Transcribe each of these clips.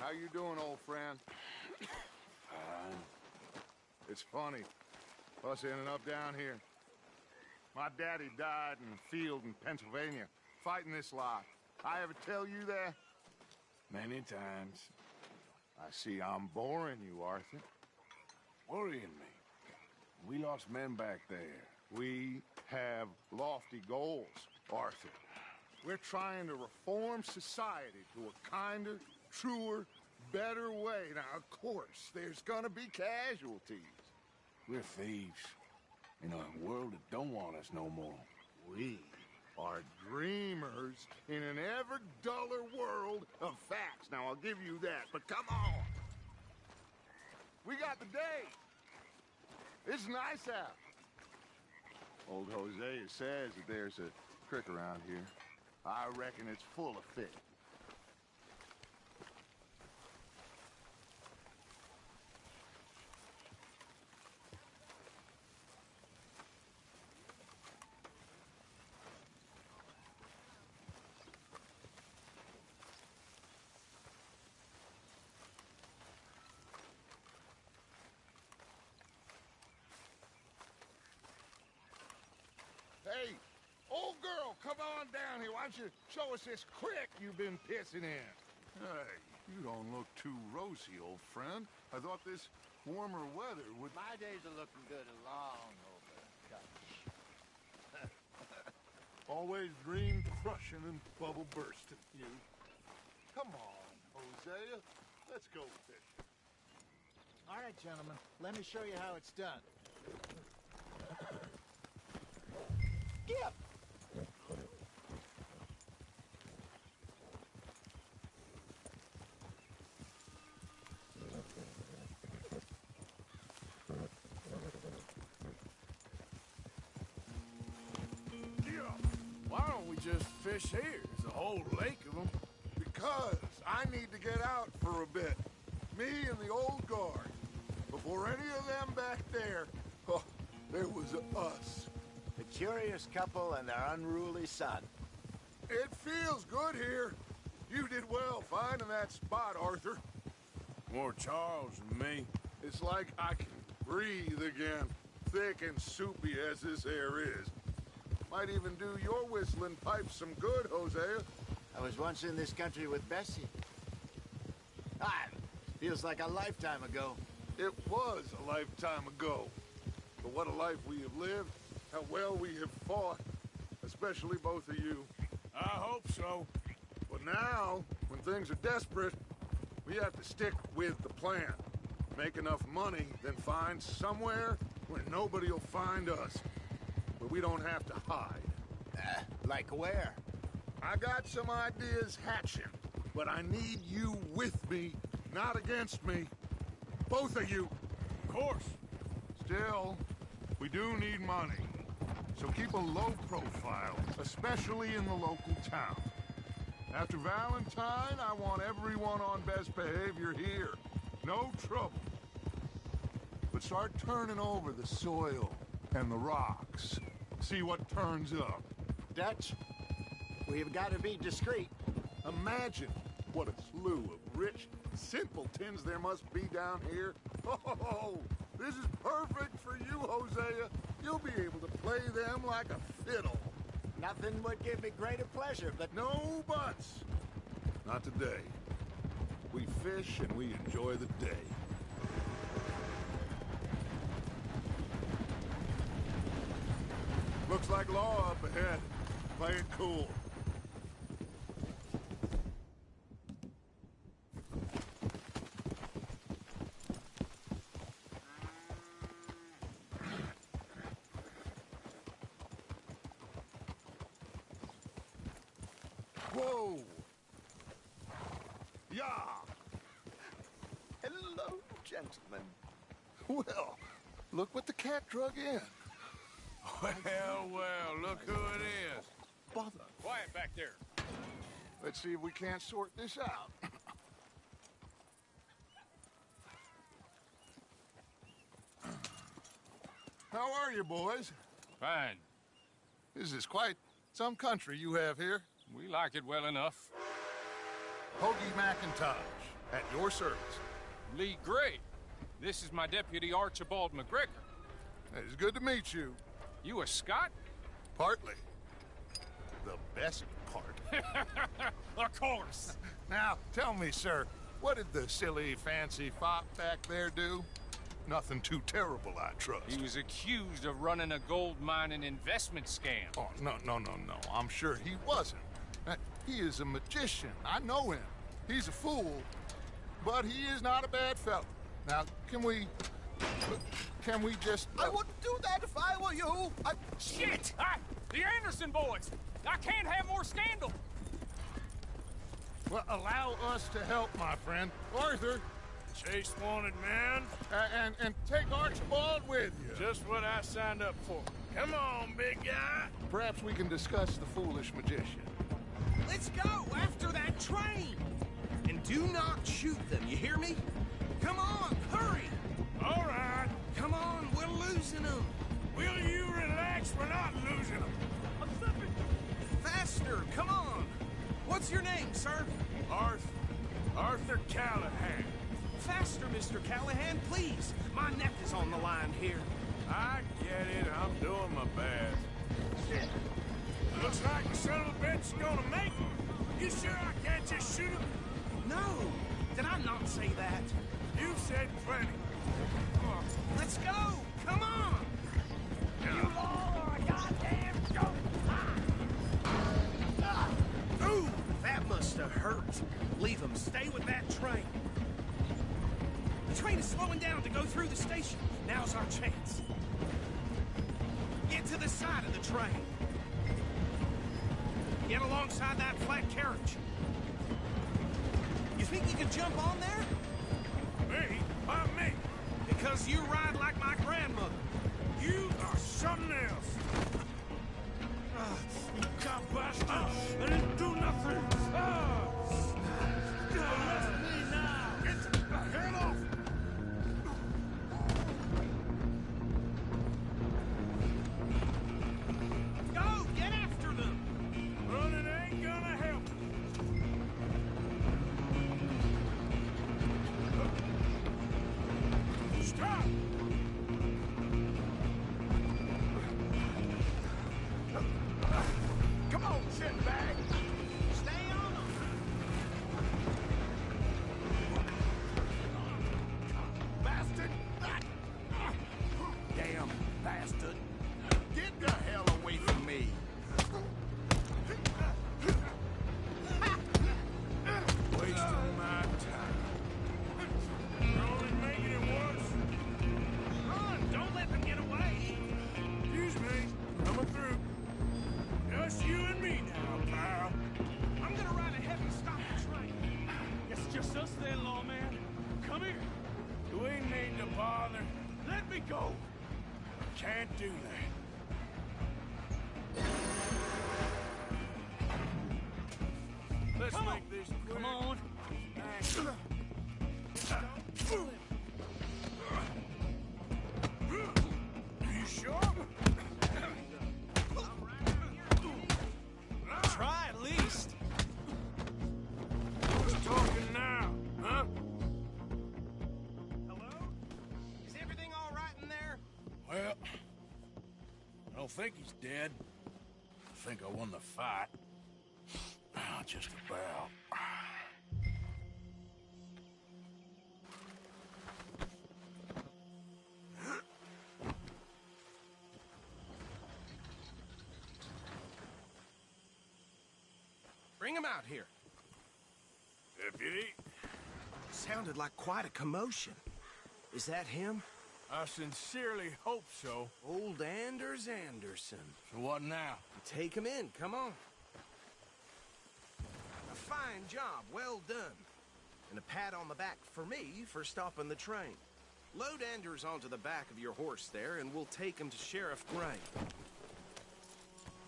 How you doing, old friend? Fine. It's funny, us ending up down here. My daddy died in the field in Pennsylvania, fighting this lot. I ever tell you that? Many times. I see I'm boring you, Arthur. Worrying me. We lost men back there. We have lofty goals, Arthur. We're trying to reform society to a kinder, truer, better way. Now, of course, there's gonna be casualties. We're thieves. In a world that don't want us no more. We are dreamers in an ever duller world of facts. Now, I'll give you that, but come on. We got the day. It's nice out. Old Hosea says that there's a creek around here. I reckon it's full of fish. Hey, old girl, come on down here. Why don't you show us this creek you've been pissing in? Hey, you don't look too rosy, old friend. I thought this warmer weather would... My days are looking good along over. Always dreamed crushing and bubble bursting, you. Come on, Hosea. Let's go fishing. All right, gentlemen. Let me show you how it's done. Skip! Why don't we just fish here? There's a whole lake of them. Because I need to get out for a bit. Me and the old guard. Before any of them back there, oh, there was us. The curious couple and their unruly son. It feels good here. You did well finding that spot, Arthur. More Charles than me. It's like I can breathe again, thick and soupy as this air is. Might even do your whistling pipes some good, Hosea. I was once in this country with Bessie. Ah, feels like a lifetime ago. It was a lifetime ago. But what a life we have lived, how well we have fought, especially both of you. I hope so. But now, when things are desperate, we have to stick with the plan. Make enough money, then find somewhere where nobody will find us. Where we don't have to hide. Like where? I got some ideas hatching, but I need you with me, not against me. Both of you. Of course. Still, we do need money. So keep a low profile, especially in the local town. After Valentine, I want everyone on best behavior here. No trouble. But start turning over the soil and the rocks. See what turns up. Dutch, we've got to be discreet. Imagine what a slew of rich simpletons there must be down here. Oh, this is perfect for you, Hosea. You'll be able to play them like a fiddle. Nothing would give me greater pleasure, but... No buts. Not today. We fish and we enjoy the day. Looks like law up ahead. Play it cool. Whoa! Yeah! Hello, gentlemen. Well, look what the cat drug in. Well, look who it is. Bother. Quiet back there. Let's see if we can't sort this out. How are you, boys? Fine. This is quite some country you have here. We like it well enough. Hoagie McIntosh, At your service. Lee Gray. This is my deputy Archibald McGregor. It's good to meet you. You a Scot? Partly. The best part. Of course. Now, tell me, sir, what did the silly, fancy fop back there do? Nothing too terrible, I trust. He was accused of running a gold mining investment scam. Oh, no. I'm sure he wasn't. He is a magician. I know him. He's a fool, but he is not a bad fellow. Now, can we just... I wouldn't do that if I were you. Shit! The Anderson boys! I can't have more scandal! Well, allow us to help, my friend. Arthur, Chase wanted man. and take Archibald with you. Just what I signed up for. Come on, big guy. Perhaps we can discuss the foolish magician. Let's go after that train! And do not shoot them, you hear me? Come on, hurry! All right. Come on, we're losing them! Will you relax? We're not losing them. I'm slipping! Faster, come on! What's your name, sir? Arthur Callahan. Faster, Mr. Callahan, please! My neck is on the line here. I get it. I'm doing my best. Looks like the son of a bitch is gonna make it. You sure I can't just shoot him? No! Did I not say that? You said plenty. Let's go! Come on! You all are a goddamn joke. Ooh, that must have hurt. Leave them. Stay with that train. The train is slowing down to go through the station. Now's our chance. Get to the side of the train. Get alongside that flat carriage. You think you can jump on there? Me? Why me? Because you ride like my grandmother. You are something else. You cop bastard! I didn't do nothing! Arrest me now! Get the hell off! Go! Get after them! Running ain't gonna help. Stop! Come on, shitbag! Stay on them! Bastard! Damn bastard. Get the hell away from me. Wasting my time. You're only making it worse. Run! Don't let them get away! Excuse me. Coming through. Just you and me now, pal. I'm gonna ride ahead and stop the train. It's just us then, lawman. Come here. Do we need to bother? Let me go. Can't do that. Let's Come on. make this quick. Come on. You sure? Try at least. Who's talking now, huh? Hello? Is everything all right in there? Well, I don't think he's dead. I think I won the fight. Just about. Bring him out here. Deputy, Sounded like quite a commotion. Is that him? I sincerely hope so. Old Anders Anderson. So what now? Take him in, come on. A fine job, well done. And a pat on the back for me for stopping the train. Load Anders onto the back of your horse there, and we'll take him to Sheriff Gray.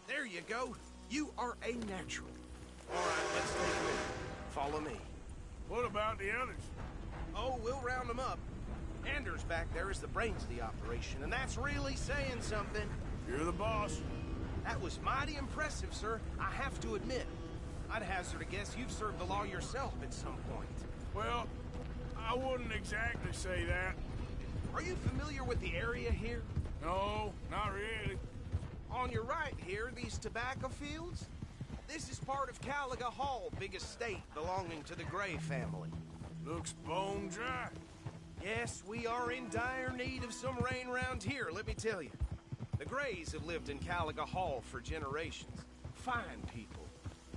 There you go. You are a natural. All right, let's take him in. Follow me. What about the others? Oh, we'll round them up. Anders back there is the brains of the operation, and that's really saying something. You're the boss. That was mighty impressive, sir. I have to admit. I'd hazard a guess you've served the law yourself at some point. Well, I wouldn't exactly say that. Are you familiar with the area here? No, not really. On your right here, these tobacco fields? This is part of Caliga Hall, big estate belonging to the Gray family. Looks bone dry. Yes, we are in dire need of some rain around here, let me tell you. The Grays have lived in Caliga Hall for generations. Fine people.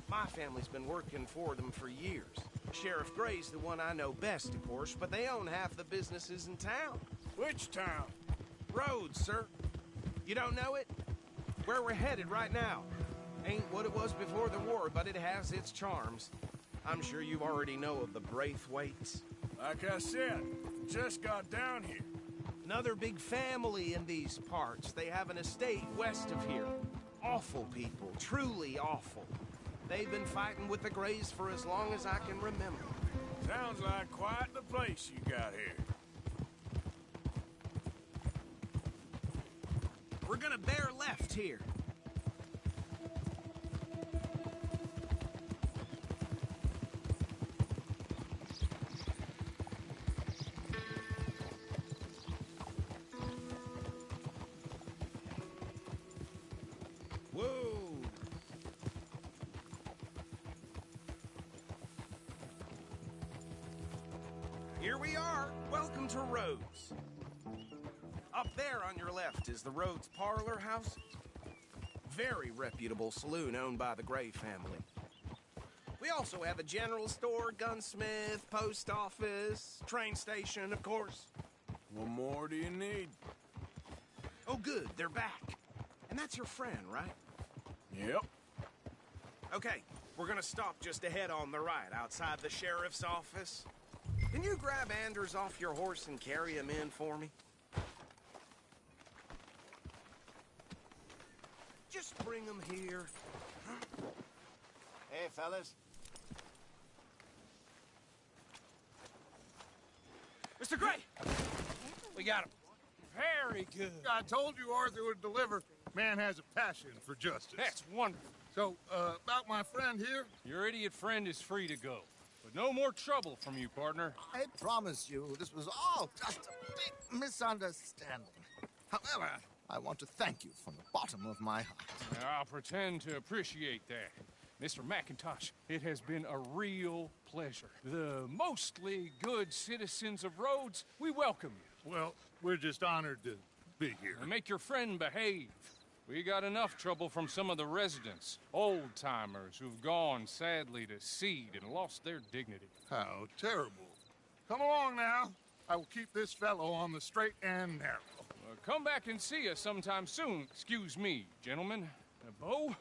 My family's been working for them for years. Sheriff Gray's the one I know best, of course, but they own half the businesses in town. Which town? Rhodes, sir. You don't know it? Where we're headed right now. Ain't what it was before the war, but it has its charms. I'm sure you already know of the Braithwaites. Like I said, just got down here. Another big family in these parts. They have an estate west of here. Awful people, truly awful. They've been fighting with the Grays for as long as I can remember. Sounds like quite the place you got here. We're gonna bear left here. Whoa! Here we are. Welcome to Rhodes. Up there on your left is the Rhodes Parlor House. Very reputable saloon owned by the Gray family. We also have a general store, gunsmith, post office, train station, of course. What more do you need? Oh, good, they're back. And that's your friend, right? Yep. Okay, we're gonna stop just ahead on the right, outside the sheriff's office. Can you grab Anders off your horse and carry him in for me? Just bring him here. Hey, fellas. Mr. Gray! We got him. Very good. I told you Arthur would deliver. Man has a passion for justice. That's wonderful. So, about my friend here? Your idiot friend is free to go. But no more trouble from you, partner. I promise you, this was all just a big misunderstanding. However, I want to thank you from the bottom of my heart. I'll pretend to appreciate that. Mr. McIntosh, it has been a real pleasure. The mostly good citizens of Rhodes, we welcome you. Well, we're just honored to be here. And make your friend behave. We got enough trouble from some of the residents, old-timers who've gone, sadly, to seed and lost their dignity. How terrible. Come along now. I will keep this fellow on the straight and narrow. Come back and see us sometime soon. Excuse me, gentlemen. Bo,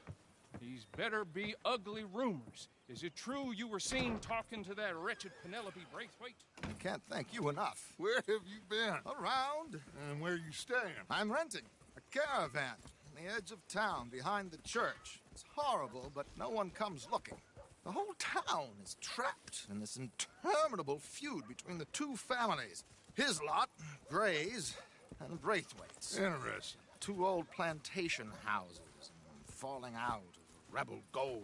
these better be ugly rumors. Is it true you were seen talking to that wretched Penelope Braithwaite? I can't thank you enough. Where have you been? Around. And where you staying? I'm renting a caravan on the edge of town behind the church. It's horrible, but no one comes looking. The whole town is trapped in this interminable feud between the two families. His lot, Gray's, and Braithwaite's. Interesting. Two old plantation houses, falling out of rebel gold,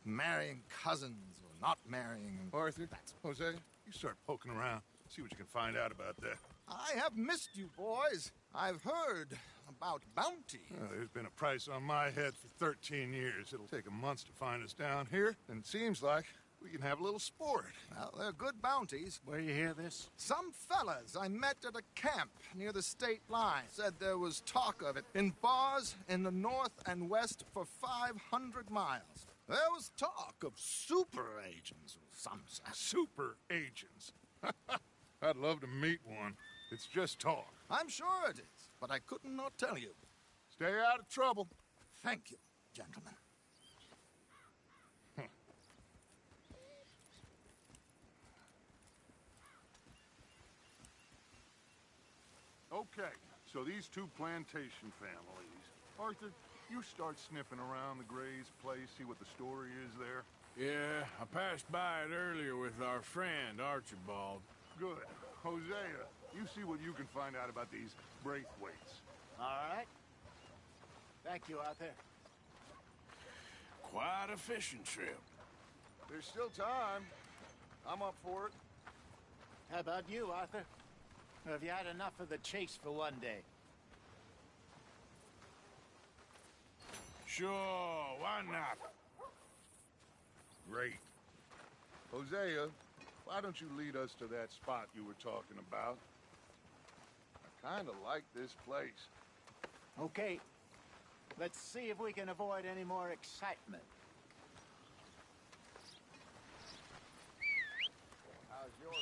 and marrying cousins or not marrying. Arthur, Jose, you start poking around. See what you can find out about that. I have missed you, boys. I've heard about bounty. Well, there's been a price on my head for 13 years. It'll take a month to find us down here, and it seems like we can have a little sport. Well, they're good bounties. Where you hear this? Some fellas I met at a camp near the state line said there was talk of it in bars in the north and west for 500 miles. There was talk of super agents of some sort. Super agents. I'd love to meet one. It's just talk. I'm sure it is, but I could not tell you. Stay out of trouble. Thank you, gentlemen. Okay, so these two plantation families. Arthur, you start sniffing around the Gray's place, see what the story is there. Yeah, I passed by it earlier with our friend, Archibald. Good. Hosea, you see what you can find out about these Braithwaites. All right. Thank you, Arthur. Quite a fishing trip. There's still time. I'm up for it. How about you, Arthur? Or have you had enough of the chase for one day? Sure, why not? Great. Hosea, why don't you lead us to that spot you were talking about? I kind of like this place. Okay. Let's see if we can avoid any more excitement. How's your look?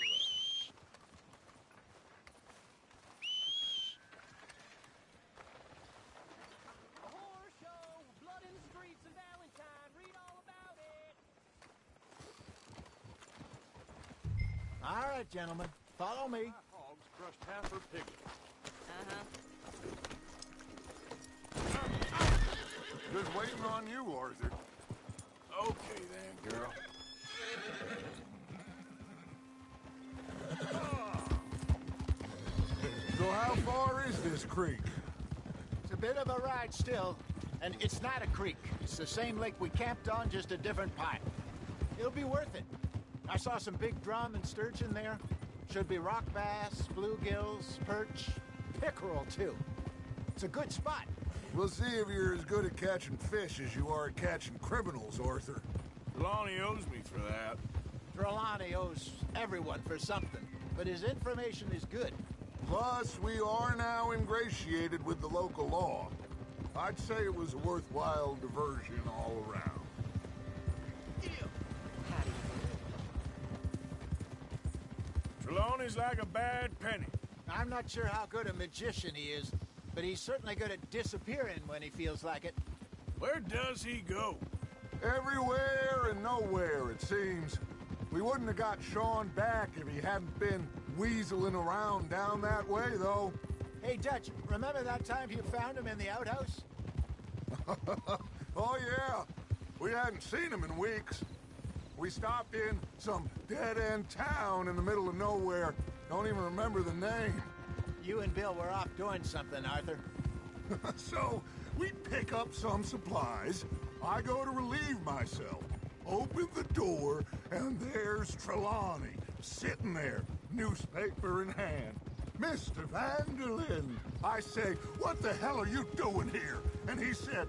A horror show, blood in the streets and Valentine. Read all about it. All right, gentlemen. Follow me. Hogs crushed half her pig. Just waiting on you, Arthur. Okay then, girl. So how far is this creek? It's a bit of a ride still, and it's not a creek. It's the same lake we camped on, just a different pipe. It'll be worth it. I saw some big drum and sturgeon there. Should be rock bass, bluegills, perch, pickerel too. It's a good spot. We'll see if you're as good at catching fish as you are at catching criminals, Arthur. Lonnie owes me for that. Trelawney owes everyone for something, but his information is good. Plus, we are now ingratiated with the local law. I'd say it was a worthwhile diversion all around. Trelawney's like a bad penny. I'm not sure how good a magician he is, but he's certainly good at disappearing when he feels like it. Where does he go? Everywhere and nowhere, it seems. We wouldn't have got Sean back if he hadn't been weaseling around down that way, though. Hey, Dutch, remember that time you found him in the outhouse? Oh, yeah. We hadn't seen him in weeks. We stopped in some dead-end town in the middle of nowhere. Don't even remember the name. You and Bill were off doing something, Arthur. So, we pick up some supplies. I go to relieve myself. Open the door, and there's Trelawney, sitting there, newspaper in hand. Mr. Vanderlyn. I say, what the hell are you doing here? And he said,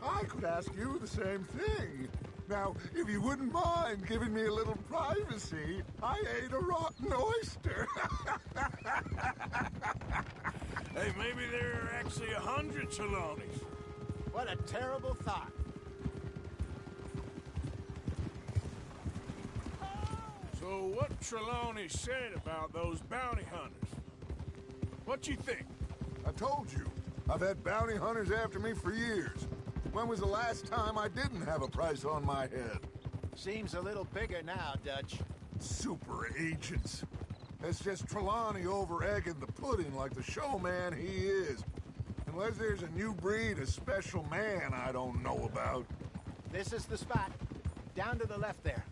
I could ask you the same thing. Now, if you wouldn't mind giving me a little privacy, I ate a rotten oyster. Hey, maybe there are actually 100 Trelawneys. What a terrible thought. So what Trelawney said about those bounty hunters? What you think? I told you, I've had bounty hunters after me for years. When was the last time I didn't have a price on my head? Seems a little bigger now, Dutch. Super agents. It's just Trelawney over-egging the pudding like the showman he is. Unless there's a new breed of special man I don't know about. This is the spot. Down to the left there.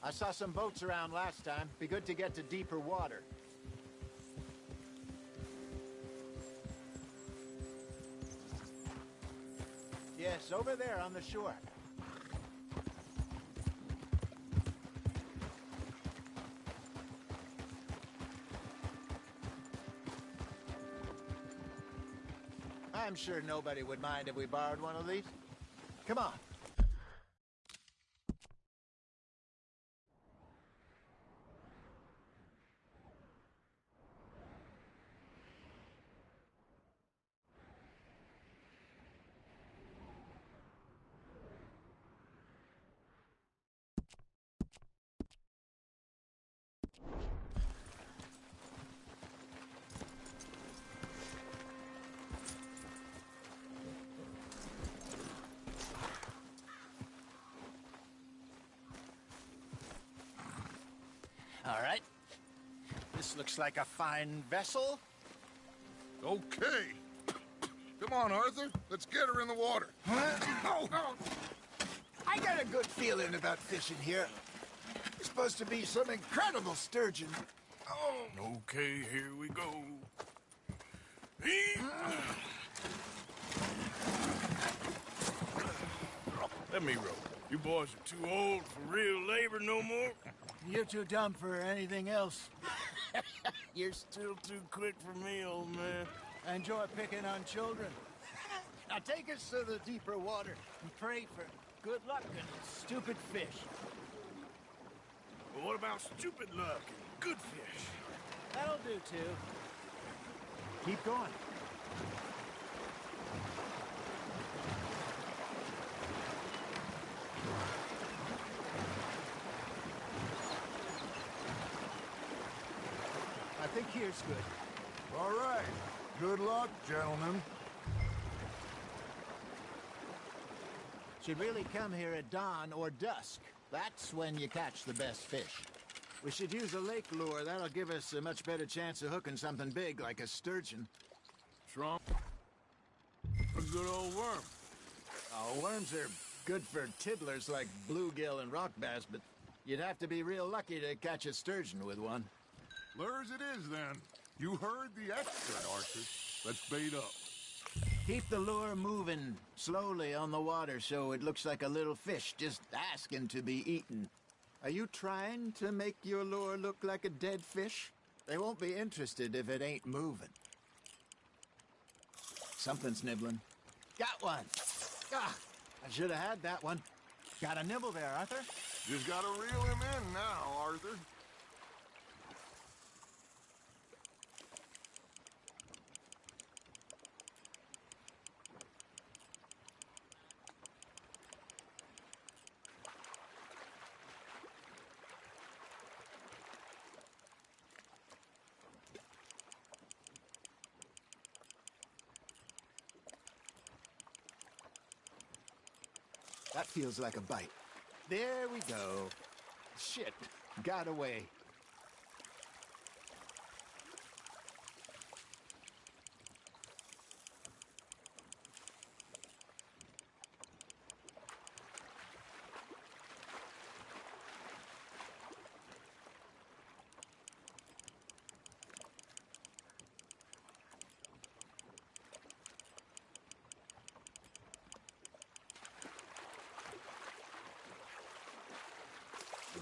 I saw some boats around last time. Be good to get to deeper water. Yes, over there on the shore. I'm sure nobody would mind if we borrowed one of these. Come on. All right. This looks like a fine vessel. Okay. Come on, Arthur. Let's get her in the water. I got a good feeling about fishing here. It's supposed to be some incredible sturgeon. Okay, here we go. Let me row. You boys are too old for real labor no more. You're too dumb for anything else. You're still too quick for me, old man. I enjoy picking on children. Now take us to the deeper water and pray for good luck and stupid fish. But what about stupid luck and good fish? That'll do, too. Keep going. I think here's good. All right. Good luck, gentlemen. Should really come here at dawn or dusk. That's when you catch the best fish. We should use a lake lure. That'll give us a much better chance of hooking something big like a sturgeon. Trump. A good old worm. Oh, worms are good for tiddlers like bluegill and rock bass, but you'd have to be real lucky to catch a sturgeon with one. Lures it is, then. You heard the expert, Arthur. Let's bait up. Keep the lure moving slowly on the water so it looks like a little fish just asking to be eaten. Are you trying to make your lure look like a dead fish? They won't be interested if it ain't moving. Something's nibbling. Got one. Ah, I should have had that one. Got a nibble there, Arthur. Just gotta reel him in now, Arthur. That feels like a bite. There we go. Shit, got away.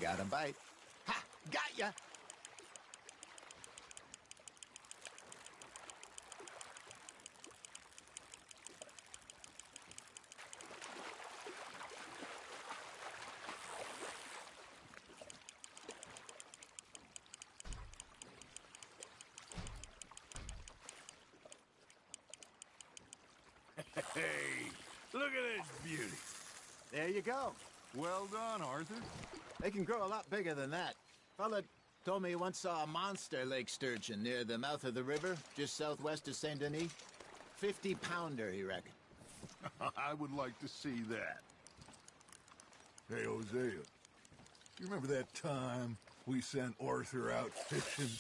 Got a bite. Ha! Got ya! Hey, look at this beauty. There you go. Well done, Arthur. They can grow a lot bigger than that. Fella told me he once saw a monster lake sturgeon near the mouth of the river, just southwest of Saint Denis. 50-pounder, he reckoned. I would like to see that. Hey, Hosea. You remember that time we sent Arthur out fishing?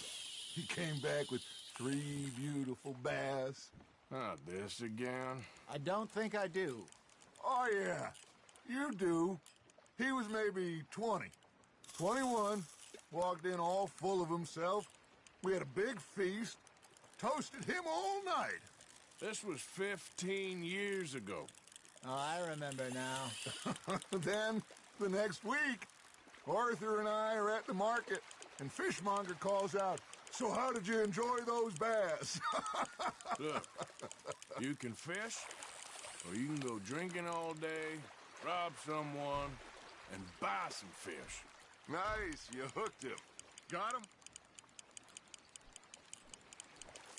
He came back with 3 beautiful bass. Not this again. I don't think I do. Oh, yeah. You do. He was maybe 20. 21. Walked in all full of himself. We had a big feast. Toasted him all night. This was 15 years ago. Oh, I remember now. Then, the next week, Arthur and I are at the market, and Fishmonger calls out, "So how did you enjoy those bass?" Look, you can fish, or you can go drinking all day, rob someone, and buy some fish. Nice, you hooked him. Got him?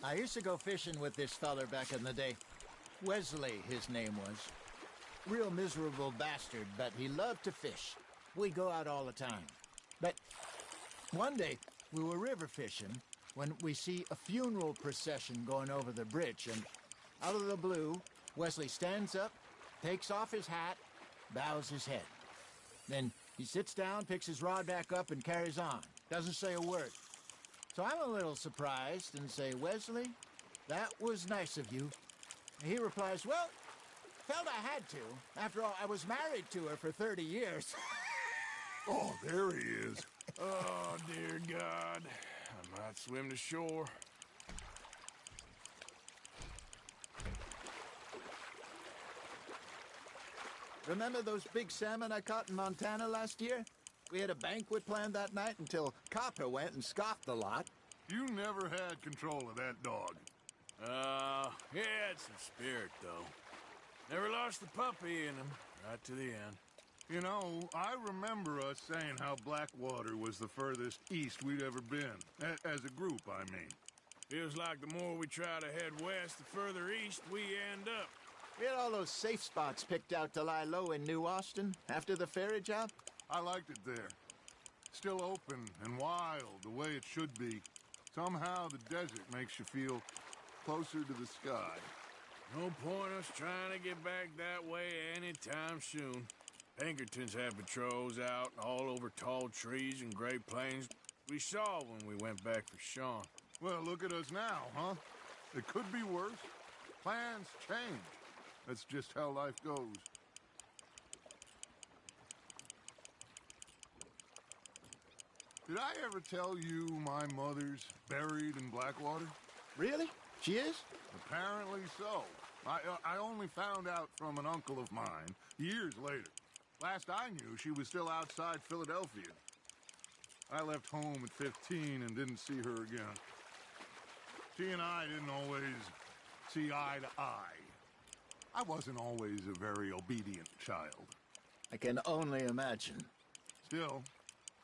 I used to go fishing with this feller back in the day. Wesley, his name was. Real miserable bastard, but he loved to fish. We'd go out all the time. But one day, we were river fishing when we see a funeral procession going over the bridge, and out of the blue, Wesley stands up, takes off his hat, bows his head. Then he sits down, picks his rod back up, and carries on. Doesn't say a word. So I'm a little surprised and say, "Wesley, that was nice of you. He replies, well, felt I had to. After all, I was married to her for 30 years. Oh, there he is. Oh, dear God. I might swim to shore. Remember those big salmon I caught in Montana last year? We had a banquet planned that night until Copper went and scoffed the lot. You never had control of that dog. He had some spirit, though. Never lost the puppy in him, right to the end. You know, I remember us saying how Blackwater was the furthest east we'd ever been. As a group, I mean. Feels like the more we try to head west, the further east we end up. We had all those safe spots picked out to lie low in New Austin after the ferry job. I liked it there. Still open and wild, the way it should be. Somehow the desert makes you feel closer to the sky. No point us trying to get back that way anytime soon. Pinkertons have patrols out all over tall trees and Great Plains. We saw when we went back for Sean. Well, look at us now, huh? It could be worse. Plans change. That's just how life goes. Did I ever tell you my mother's buried in Blackwater? Really? She is? Apparently so. I only found out from an uncle of mine years later. Last I knew, she was still outside Philadelphia. I left home at 15 and didn't see her again. She and I didn't always see eye to eye. I wasn't always a very obedient child. I can only imagine. Still,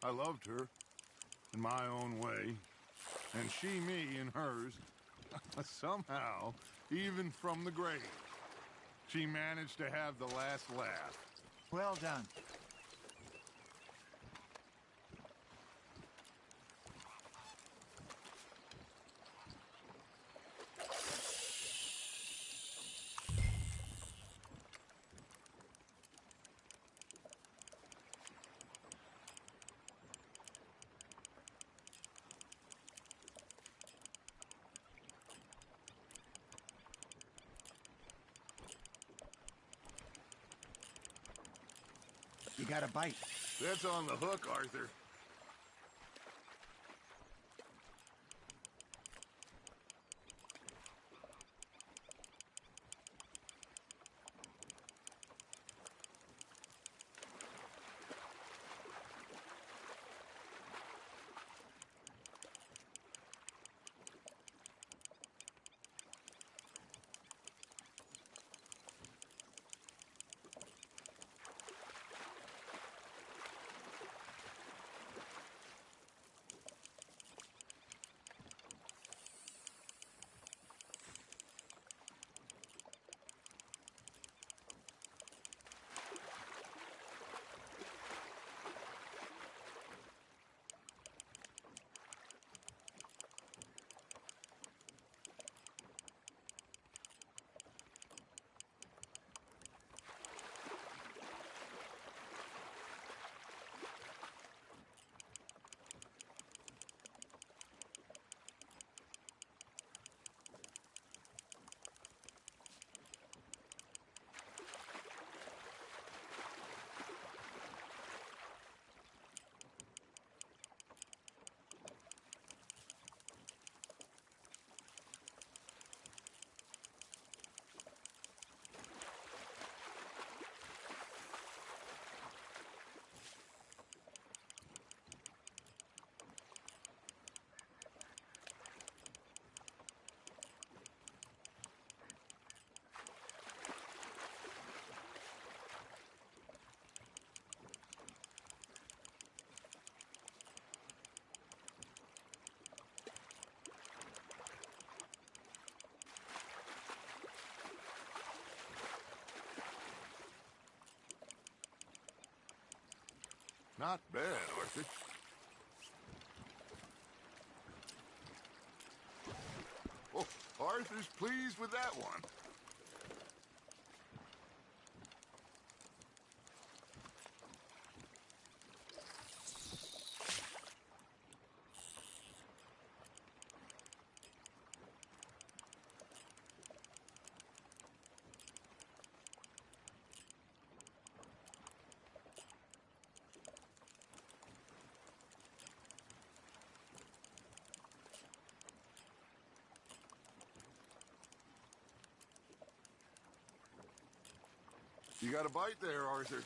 I loved her in my own way, and she me in hers. Somehow, even from the grave, she managed to have the last laugh. Well done. You got a bite. That's on the hook, Arthur. Not bad, Arthur. Oh, Arthur's pleased with that one. You got a bite there, Arthur.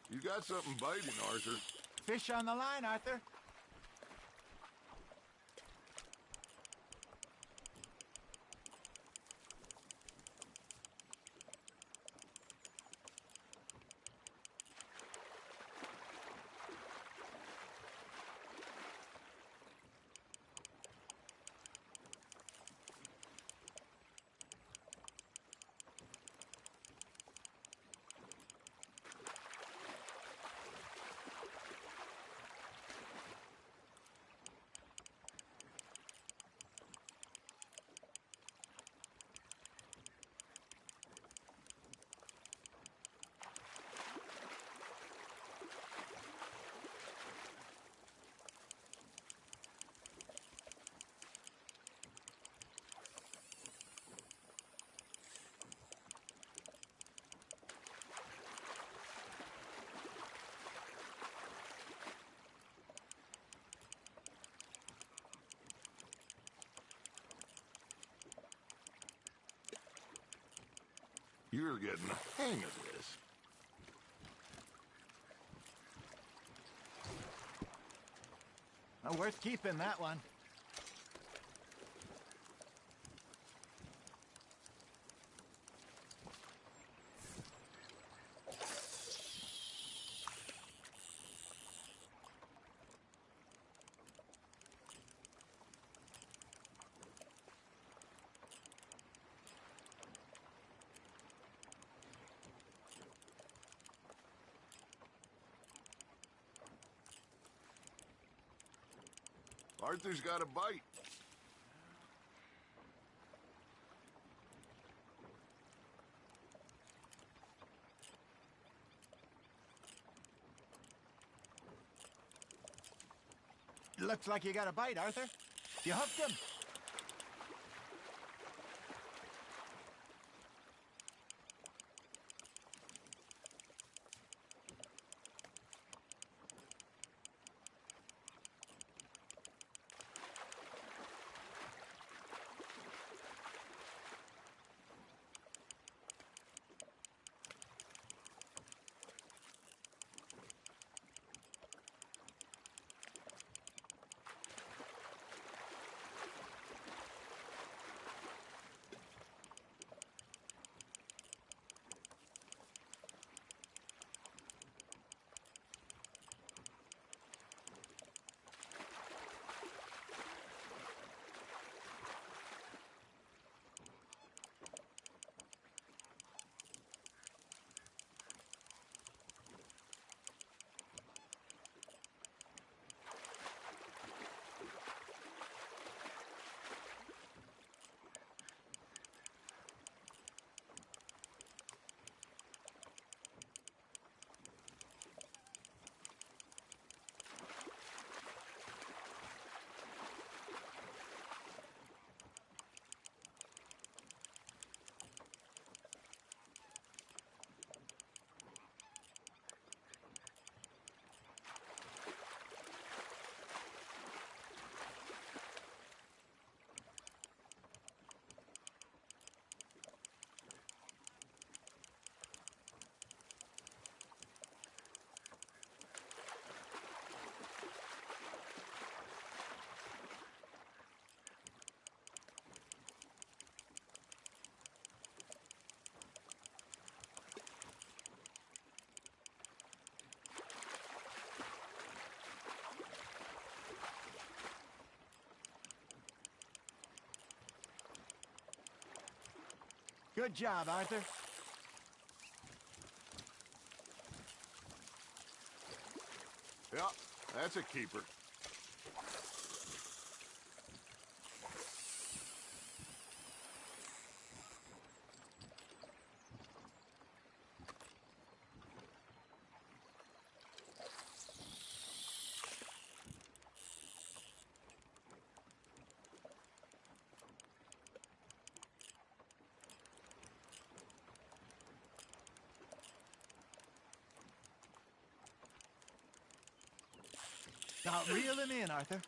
You got something biting, Arthur. Fish on the line, Arthur. You're getting the hang of this. Oh, worth keeping, that one. Arthur's got a bite. Looks like you got a bite, Arthur. You hooked him. Good job, Arthur. Yeah, that's a keeper. Now, reel him in, Arthur.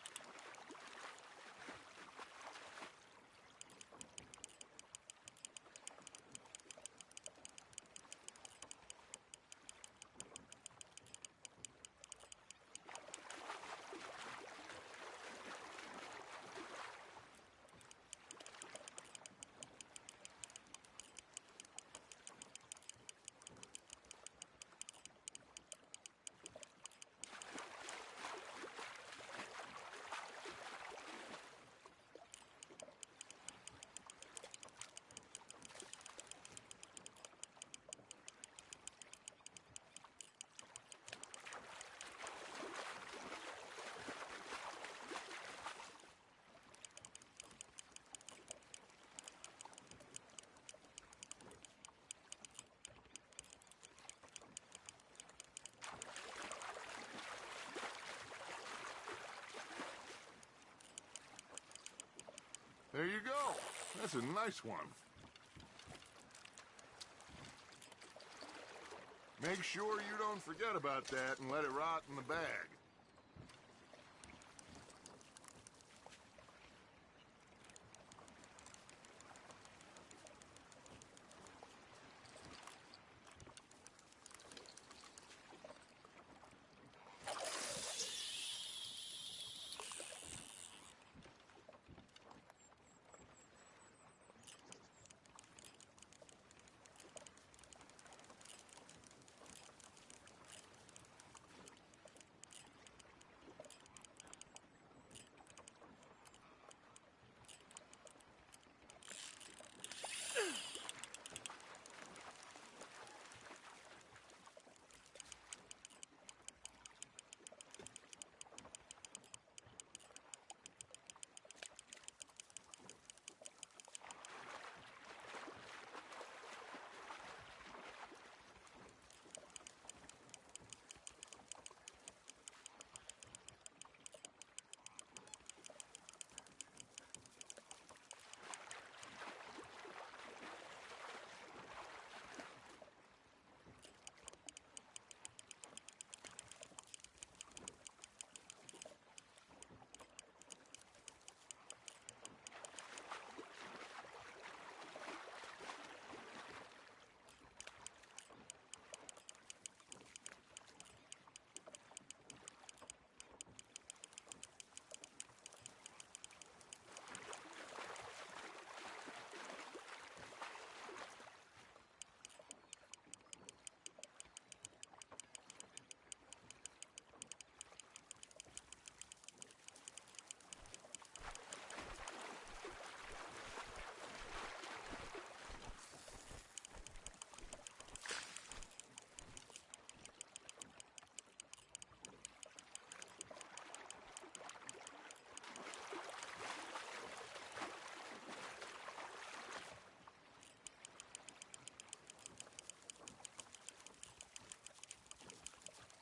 There you go. That's a nice one. Make sure you don't forget about that and let it rot in the bag.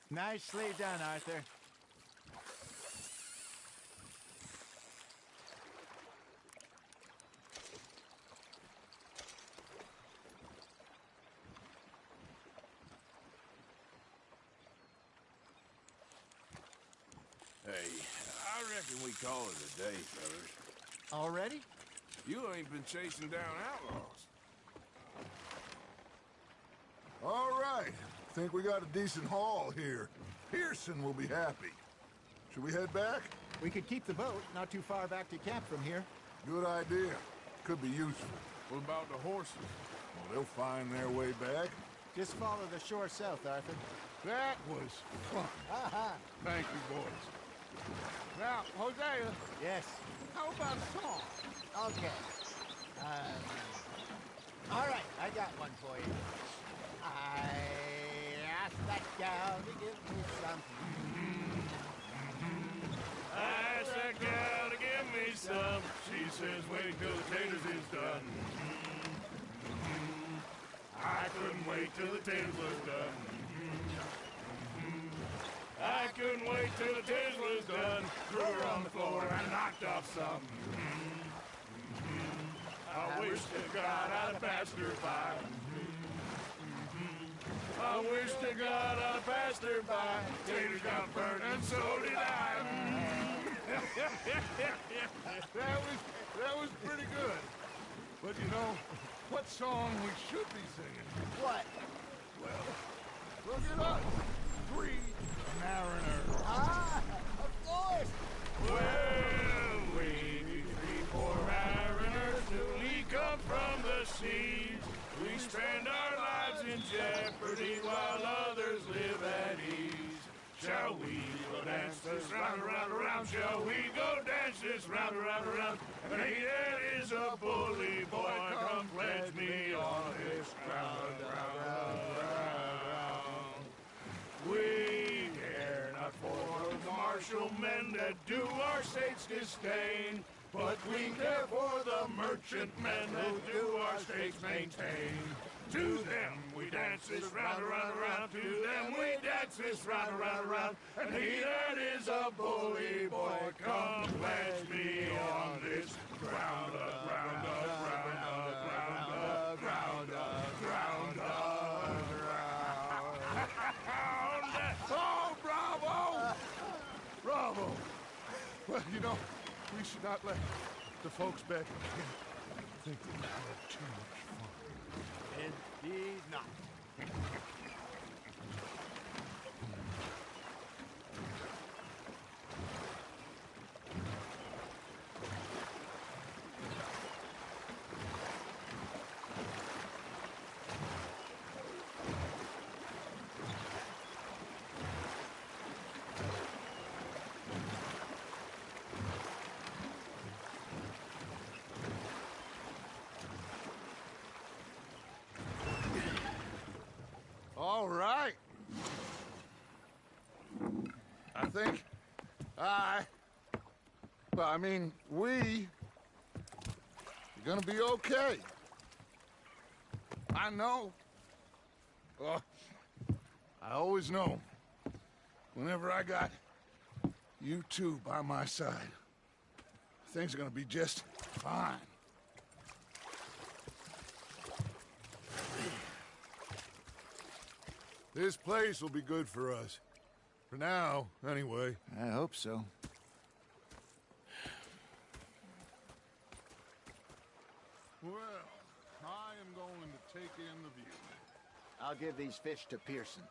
Nicely done, Arthur. Hey, I reckon we call it a day, fellas. Already? You ain't been chasing down outlaws. All right. Think we got a decent haul here. Pearson will be happy. Should we head back? We could keep the boat not too far back to camp from here. Good idea. Could be useful. What about the horses? Well, they'll find their way back. Just follow the shore south, Arthur. That was fun. Thank you, boys. Now, Hosea, Yes. how about a song? Okay. All right, I got one for you. I asked that gal to give me some. I asked that gal to give me some. She says wait till the taters is done. I couldn't wait till the taters was done. I couldn't wait till the taters was done. Threw her on the floor and knocked off some. I wish to God I'd passed her by. I wish to God I passed her by. Taters got burnt and so did I. That was pretty good. But you know, what song we should be singing? What? Well, look at us. 3 mariners. Ah, of course. Well, we 3 poor mariners, we come from the seas. We spend our lives in jeopardy while others live at ease. Shall we go dance this round, around, around? Shall we go dance this round, around, around? And he that is a bully boy, come pledge me on this round, round, round. We care not for the martial men that do our state's disdain, but we care for the merchantmen who do our state's maintain. To them we dance this round, around, around. To them we dance this round, around, around. And he that is a bully boy, come pledge me on this ground up, ground up, ground up, ground up, ground up, ground up, ground up. Oh, bravo! Bravo! Well, you know, we should not let the folks back in think that we had too much fun. Indeed not. All right. I think we are gonna be okay. I know. I always know. Whenever I got you two by my side, things are gonna be just fine. This place will be good for us. For now, anyway. I hope so. Well, I am going to take in the view. I'll give these fish to Pearson.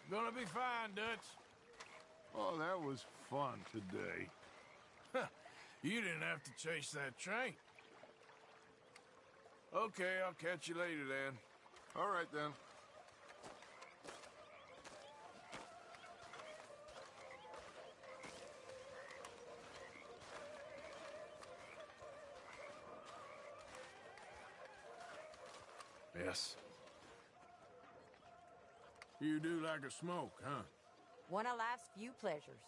Gonna be fine, Dutch. Oh, that was fun today. You didn't have to chase that train. Okay, I'll catch you later then. All right, then. Yes. You do like a smoke, huh? One of life's few pleasures.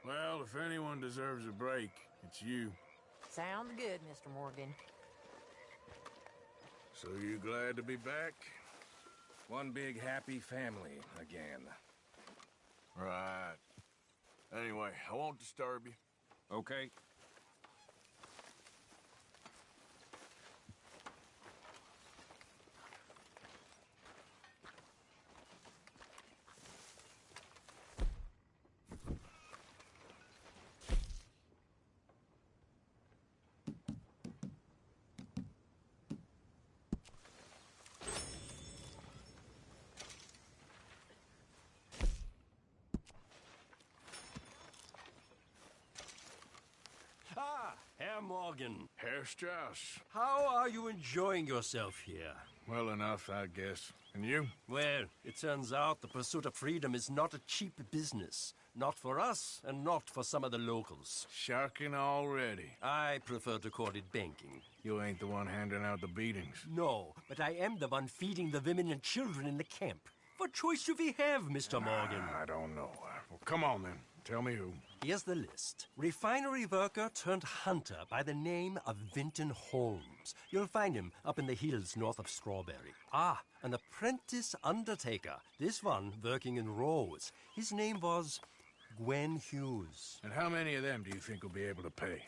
Well, if anyone deserves a break, it's you. Sounds good, Mr. Morgan. So you glad to be back? One big happy family again. Right. Anyway, I won't disturb you. Okay. Ah, Herr Morgan. Herr Strauss. How are you enjoying yourself here? well enough, I guess. And you? Well, it turns out the pursuit of freedom is not a cheap business. Not for us, and not for some of the locals. Sharking already. I prefer to call it banking. You ain't the one handing out the beatings. No, but I am the one feeding the women and children in the camp. What choice do we have, Mr. Morgan? I don't know. Well, come on then. Tell me who. Here's the list. Refinery worker turned hunter by the name of Vinton Holmes. You'll find him up in the hills north of Strawberry. Ah, an apprentice undertaker. This one working in rows. His name was Gwen Hughes. And how many of them do you think will be able to pay?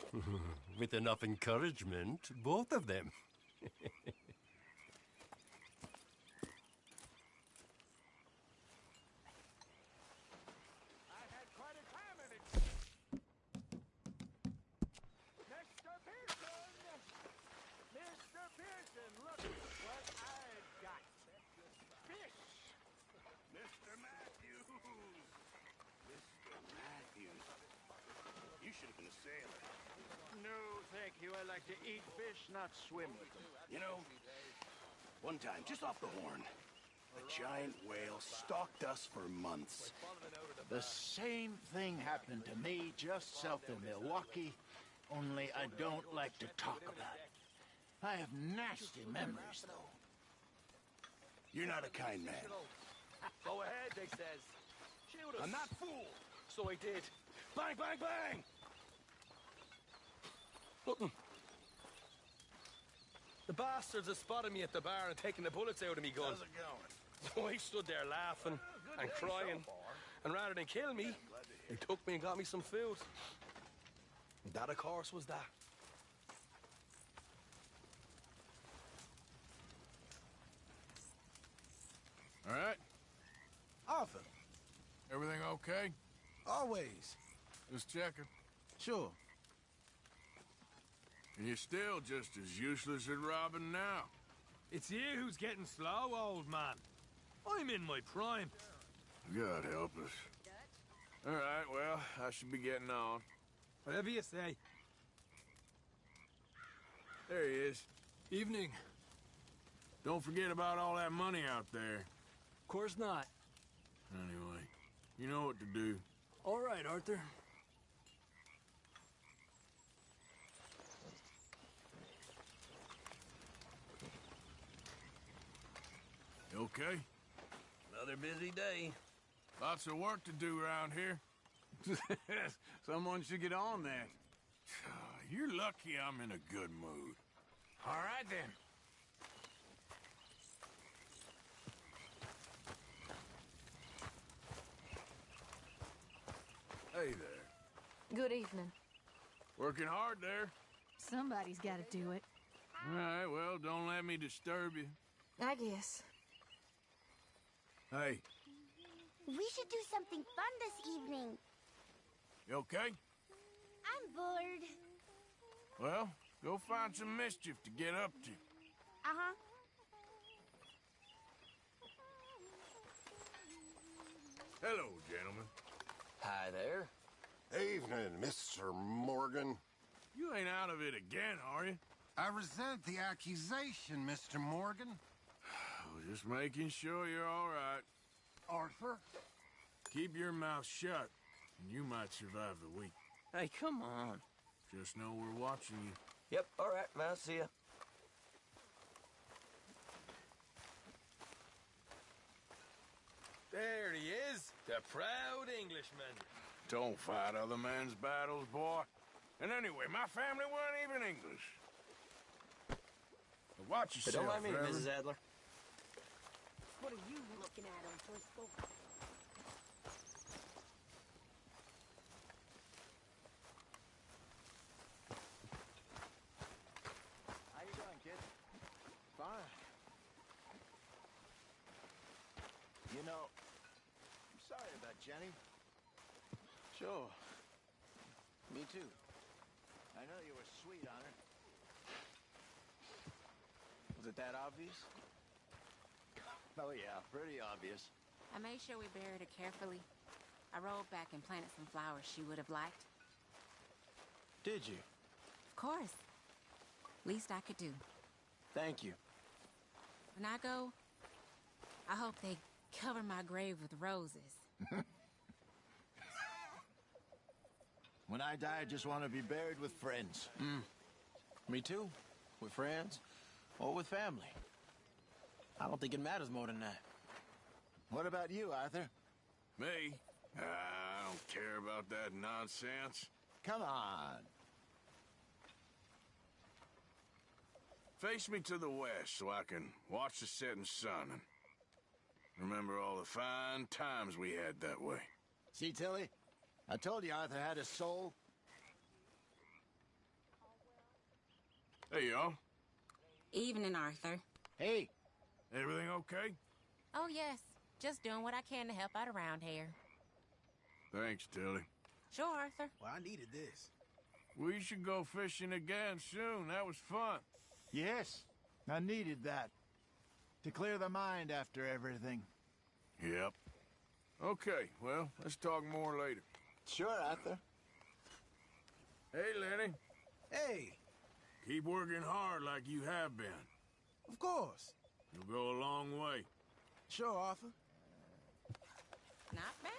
With enough encouragement, both of them. I like to eat fish, not swim with them. You know, one time, just off the horn, a giant whale stalked us for months. The same thing happened to me just south of Milwaukee, only I don't like to talk about it. I have nasty memories, though. You're not a kind man. Go ahead, they says. Shoot us. I'm not fooled. So I did. Bang, bang, bang! Nothing. The bastards have spotted me at the bar and taken the bullets out of me gun. How's it going? So I stood there laughing and crying. And rather than kill me, they took me and got me some food. And that, of course, was that. All right. Arthur. Everything okay? Always. Just checking. Sure. And you're still just as useless at robbing now. It's you who's getting slow, old man. I'm in my prime. God help us. All right, well, I should be getting on. Whatever you say. There he is. Evening. Don't forget about all that money out there. Of course not. Anyway, you know what to do. All right, Arthur. You okay? Another busy day. Lots of work to do around here. Someone should get on that. You're lucky I'm in a good mood. All right, then. Hey there. Good evening. Working hard there. Somebody's got to do it. All right, well, don't let me disturb you. I guess. Hey, We should do something fun this evening. you okay? I'm bored. Well, go find some mischief to get up to. Uh-huh. Hello, gentlemen. Hi there. Evening, Mr. Morgan. You ain't out of it again, are you? I resent the accusation, Mr. Morgan. Just making sure you're all right. Arthur? Keep your mouth shut, and you might survive the week. Hey, come on. Just know we're watching you. Yep, all right, man, see ya. There he is, the proud Englishman. Don't fight other men's battles, boy. And anyway, my family weren't even English. But watch But yourself, don't mind me, Reverend. Mrs. Adler. What are you looking at him for? How you doing, kid? Fine. You know, I'm sorry about Jenny. Sure. Me too. I know you were sweet on her. Was it that obvious? Oh, yeah, pretty obvious. I made sure we buried her carefully. I rolled back and planted some flowers she would have liked. Did you? Of course. Least I could do. Thank you. When I go, I hope they cover my grave with roses. When I die, I just want to be buried with friends. Me too. With friends or with family. I don't think it matters more than that. What about you, Arthur? Me? I don't care about that nonsense. Come on. Face me to the west so I can watch the setting sun and remember all the fine times we had that way. See, Tilly? I told you Arthur had a soul. Hey, y'all. Evening, Arthur. Hey. Everything okay? Oh, yes. Just doing what I can to help out around here. Thanks, Tilly. Sure, Arthur. Well, I needed this. We should go fishing again soon. That was fun. Yes, I needed that. To clear the mind after everything. Yep. Okay, well, let's talk more later. Sure, Arthur. Hey, Lenny. Hey. Keep working hard like you have been. Of course. You'll go a long way. Sure, Arthur. Not bad.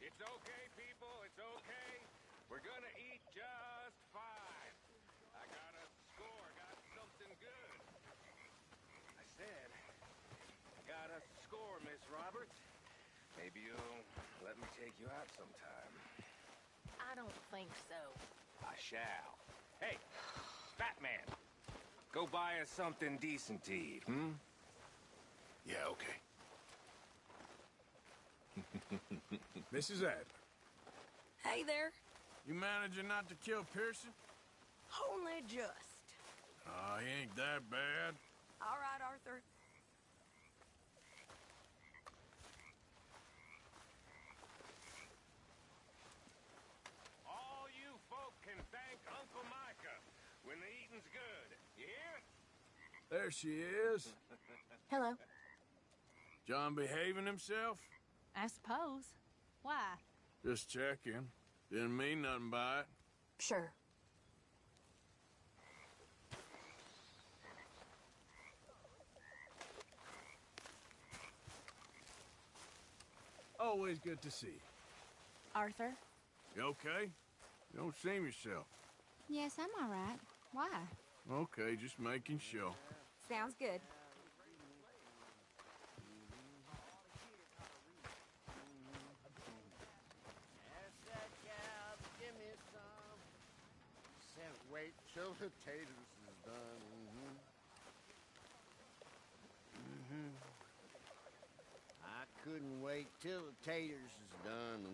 It's okay, people, it's okay. We're gonna eat just fine. I got a score, got something good. I said, I got a score, Miss Roberts. Maybe you'll let me take you out sometime. I don't think so. I shall. Hey, Batman, go buy us something decent to eat, Yeah, okay. Mrs. Adler. Hey there. You managing not to kill Pearson? Only just. Oh, he ain't that bad. All right, Arthur. All you folk can thank Uncle Micah when the eating's good. You hear? There she is. Hello. John behaving himself? I suppose. Why? Just checking. Didn't mean nothing by it. Sure. Always good to see you. Arthur? You okay? You don't seem yourself. Yes, I'm all right. Why? Okay, just making sure. Sounds good. Wait till the taters is done. I couldn't wait till the taters is done.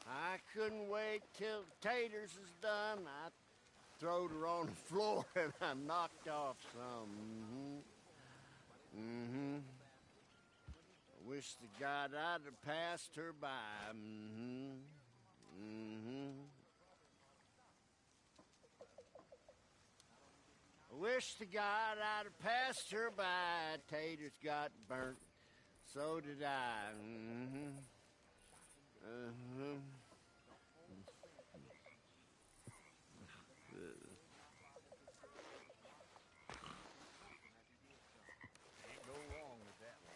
I couldn't wait till the taters is done. I throwed her on the floor and I knocked off some. I wish to God I'd have passed her by. I wish to God I'd have passed her by. Taters got burnt, so did I. Can't go wrong with that one.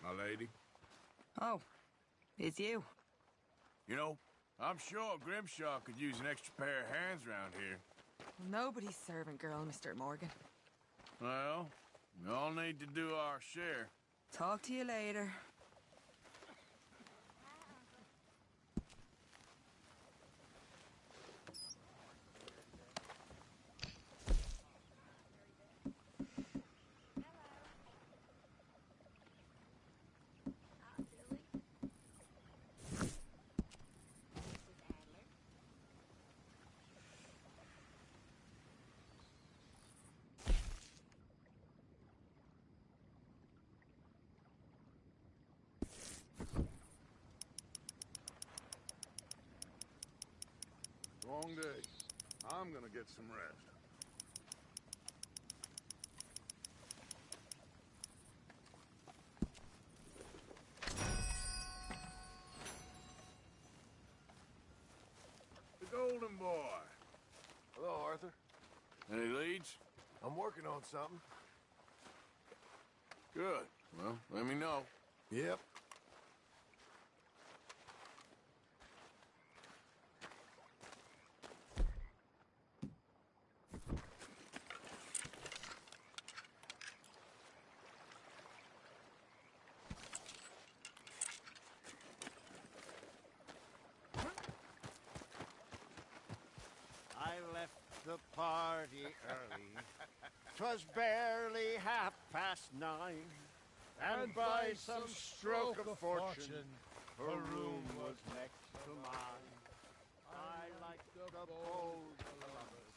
My lady. Oh, it's you. You know, I'm sure Grimshaw could use an extra pair of hands around here. Nobody's servant girl, Mr. Morgan. Well, we all need to do our share. Talk to you later. Long day. I'm gonna get some rest. The Golden Boy. Hello, Arthur. Any leads? I'm working on something. Good. Well, let me know. Yep. I left the party early. 'Twas barely 9:30, and by some stroke of fortune, her room was next to mine. I like the bold lovers,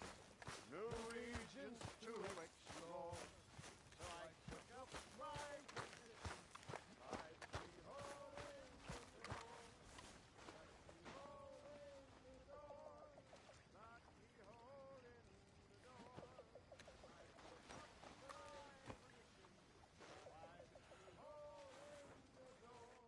new regions to explore. So I took up my position by the hole in the door. Like the hole in the door. Like the hole in the door. I took up my position by the hole in the door.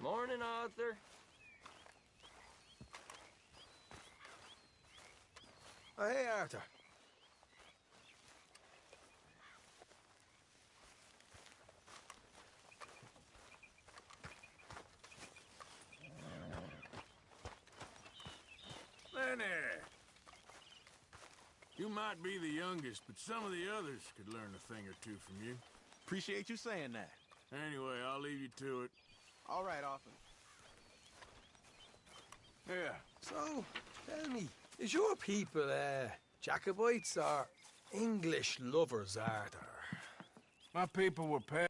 Morning, Arthur. Oh, hey, Arthur. Lenny! You might be the youngest, but some of the others could learn a thing or two from you. Appreciate you saying that. Anyway, I'll leave you to it. All right, Arthur. Yeah. So, tell me, is your people, Jacobites or English lovers, Arthur? My people were peasants.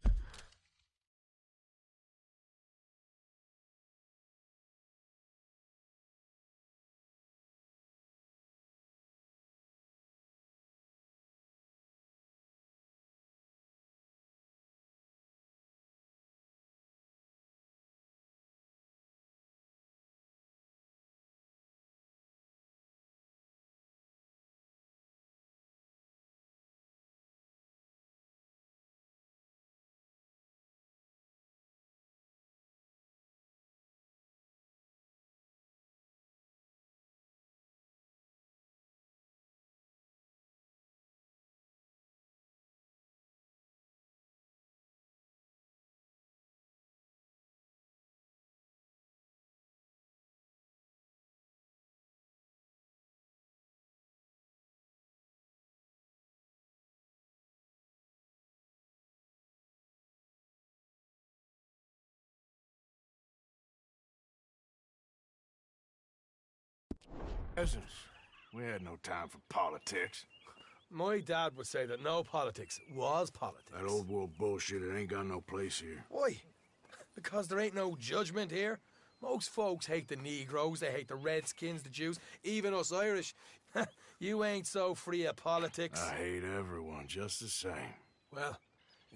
We had no time for politics. My dad would say that no politics was politics. That old world bullshit, it ain't got no place here. Why? Because there ain't no judgment here. Most folks hate the Negroes, they hate the Redskins, the Jews, even us Irish. You ain't so free of politics. I hate everyone just the same. Well,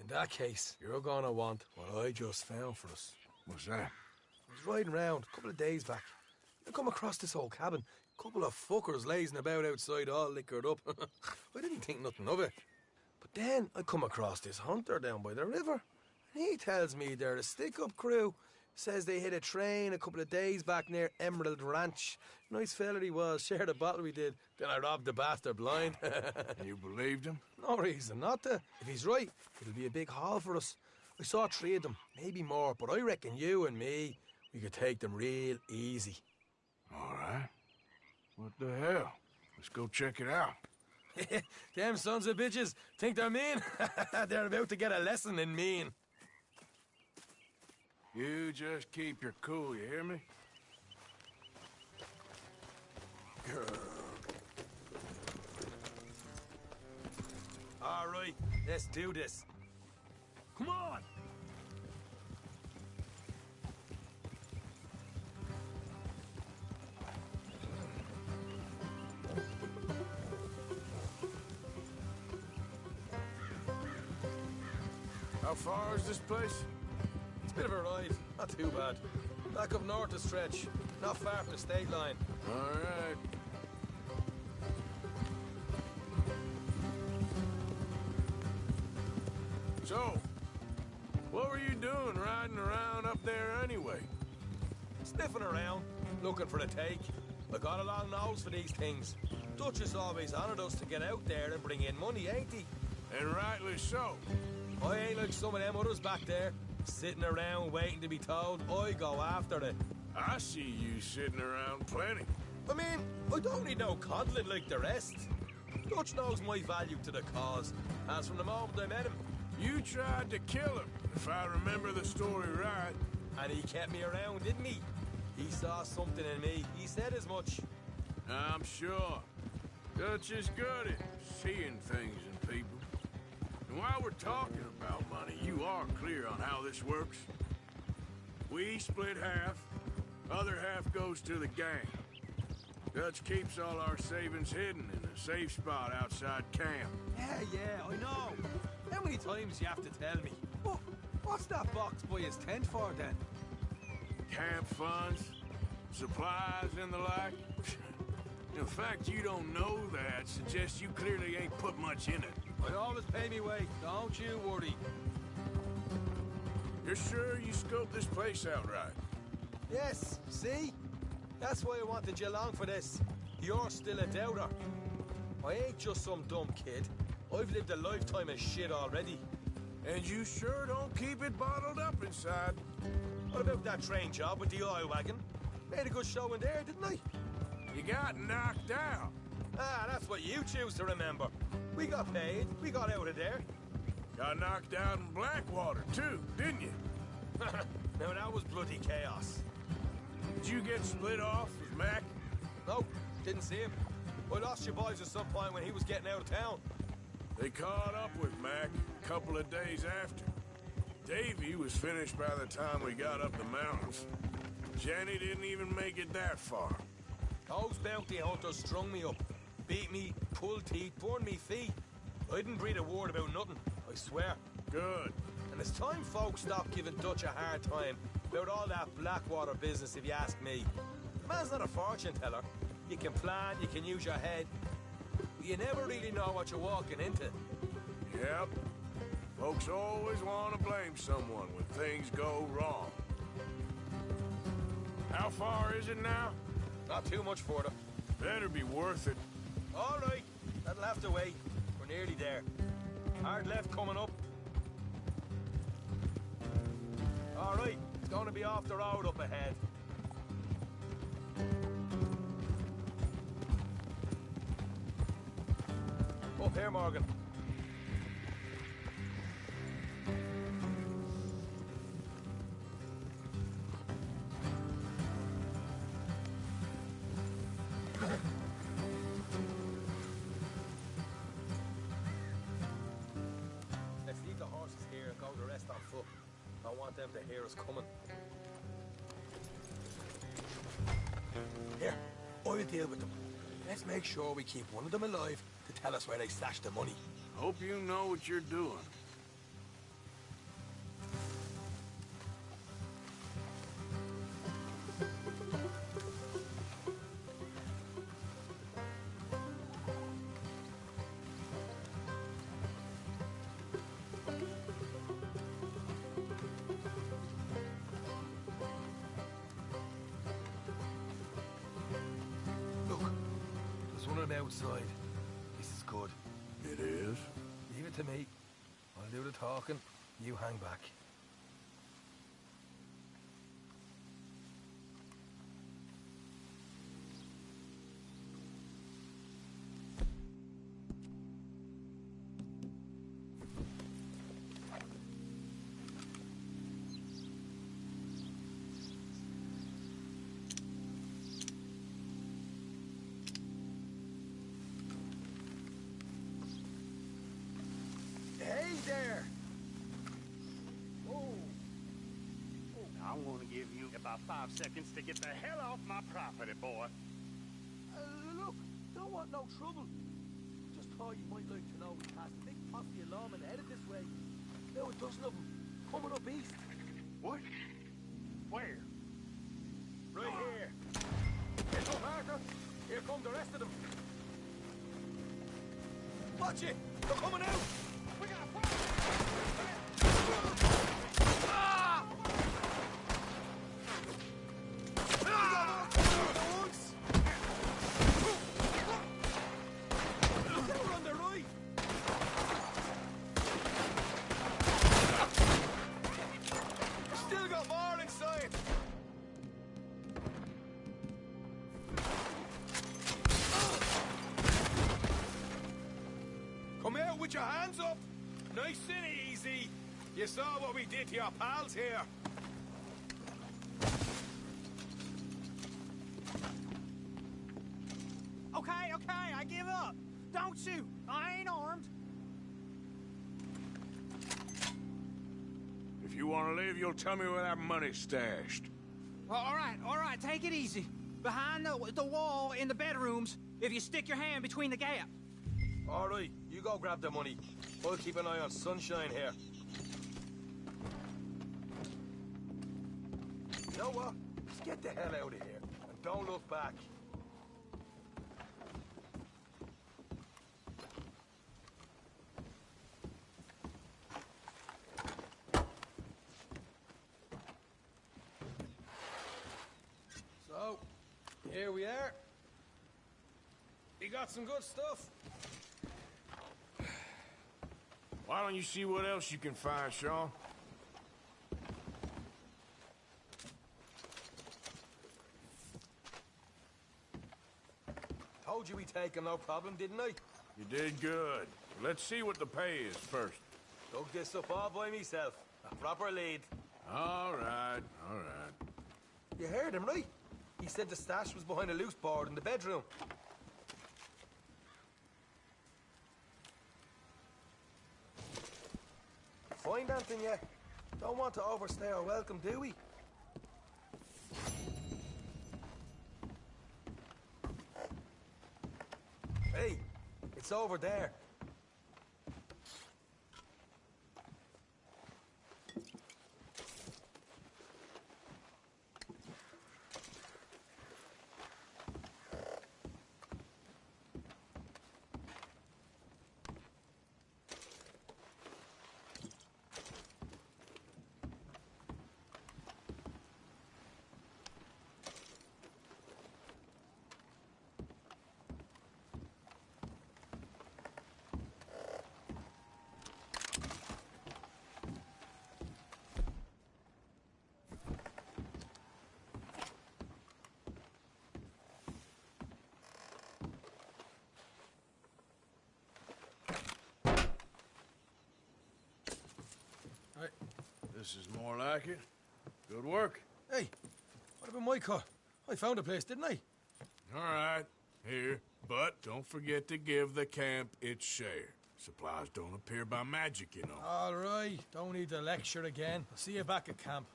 in that case, you're gonna want what I just found for us. What's that? I was riding around a couple of days back. I come across this old cabin. Couple of fuckers lazing about outside all liquored up. I didn't think nothing of it. But then I come across this hunter down by the river. And he tells me they're a stick-up crew Says they hit a train a couple of days back near Emerald Ranch. Nice fella he was, shared a bottle we did. Then I robbed the bastard blind. You believed him? No reason not to. If he's right, it'll be a big haul for us. I saw 3 of them, maybe more, but I reckon you and me, we could take them real easy. All right. What the hell? Let's go check it out. Them sons of bitches think they're mean. They're about to get a lesson in mean. You just keep your cool, you hear me? All right, let's do this. Come on! How far is this place? It's a bit of a ride, not too bad. Back up north a stretch, not far from the state line. All right. So, what were you doing riding around up there anyway? Sniffing around, looking for a take. I got a long nose for these things. Dutch has always honoured us to get out there and bring in money, ain't he? And rightly so. I ain't like some of them others back there, sitting around waiting to be told. I go after it. I see you sitting around plenty. I mean, I don't need no coddling like the rest. Dutch knows my value to the cause, as from the moment I met him. You tried to kill him, if I remember the story right. And he kept me around, didn't he? He saw something in me. He said as much. I'm sure. Dutch is good at seeing things in people. And while we're talking about money, you are clear on how this works. We split half, other half goes to the gang. Dutch keeps all our savings hidden in a safe spot outside camp. Yeah, I know. How many times you have to tell me? What's that box by his tent for, then? Camp funds, supplies, and the like. The fact you don't know that suggests you clearly ain't put much in it. I always pay me weight, don't you worry. You're sure you scoped this place out right? Yes, see? That's why I wanted you along for this. You're still a doubter. I ain't just some dumb kid. I've lived a lifetime of shit already. And you sure don't keep it bottled up inside. What about that train job with the oil wagon? Made a good show in there, didn't I? You got knocked out. Ah, that's what you choose to remember. We got paid. We got out of there. Got knocked out in Blackwater, too, didn't you? Now, that was bloody chaos. Did you get split off with Mac? Nope, didn't see him. I lost your boys at some point when he was getting out of town. They caught up with Mac a couple of days after. Davy was finished by the time we got up the mountains. Jenny didn't even make it that far. Those bounty hunters strung me up, beat me, pulled teeth, burned me feet. I didn't breathe a word about nothing, I swear. Good. And it's time folks stopped giving Dutch a hard time about all that Blackwater business, if you ask me. The man's not a fortune teller. You can plan, you can use your head. But you never really know what you're walking into. Yep. Folks always want to blame someone when things go wrong. How far is it now? Not too much further. Better be worth it. All right, that'll have to wait. We're nearly there. Hard left coming up. All right, it's going to be off the road up ahead. Up here, Morgan. Let's leave the horses here and go the rest on foot. I want them to hear us coming. Here, I'll deal with them. Let's make sure we keep one of them alive to tell us where they stashed the money. Hope you know what you're doing. I'm outside. This is good. It is? Leave it to me. I'll do the talking. You hang back. Hey there! I want to give you about 5 seconds to get the hell off my property, boy. Look, don't want no trouble. Just thought you might like to know we passed a big posse of lawmen headed this way. Now a dozen of them coming up east. What? Where? Right here. Get up, Arthur. Here come the rest of them. Watch it! They're coming out! We got a problem! Ah! They're on the right! Still got more inside! Come out with your hands up! Nice and easy! You saw what we did to your pals here! Okay, I give up. Don't shoot. I ain't armed. If you want to leave, you'll tell me where that money's stashed. All right, take it easy. Behind the wall in the bedrooms, if you stick your hand between the gap. All right, you go grab the money. I'll keep an eye on Sunshine here. You know what? Just get the hell out of here, and don't look back. So, here we are. We got some good stuff. Why don't you see what else you can find, Sean? Told you we'd take him, no problem, didn't I? You did good. Let's see what the pay is first. Dug this up all by myself. A proper lead. All right. You heard him, right? He said the stash was behind a loose board in the bedroom. Find anything yet? Don't want to overstay our welcome, do we? Hey, it's over there. This is more like it. Good work. Hey, what about my car? I found a place, didn't I? All right, here. But don't forget to give the camp its share. Supplies don't appear by magic, you know. All right, don't need the lecture again. I'll see you back at camp.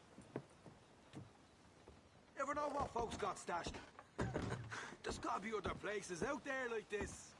Ever know what folks got stashed? There's gotta be other places out there like this.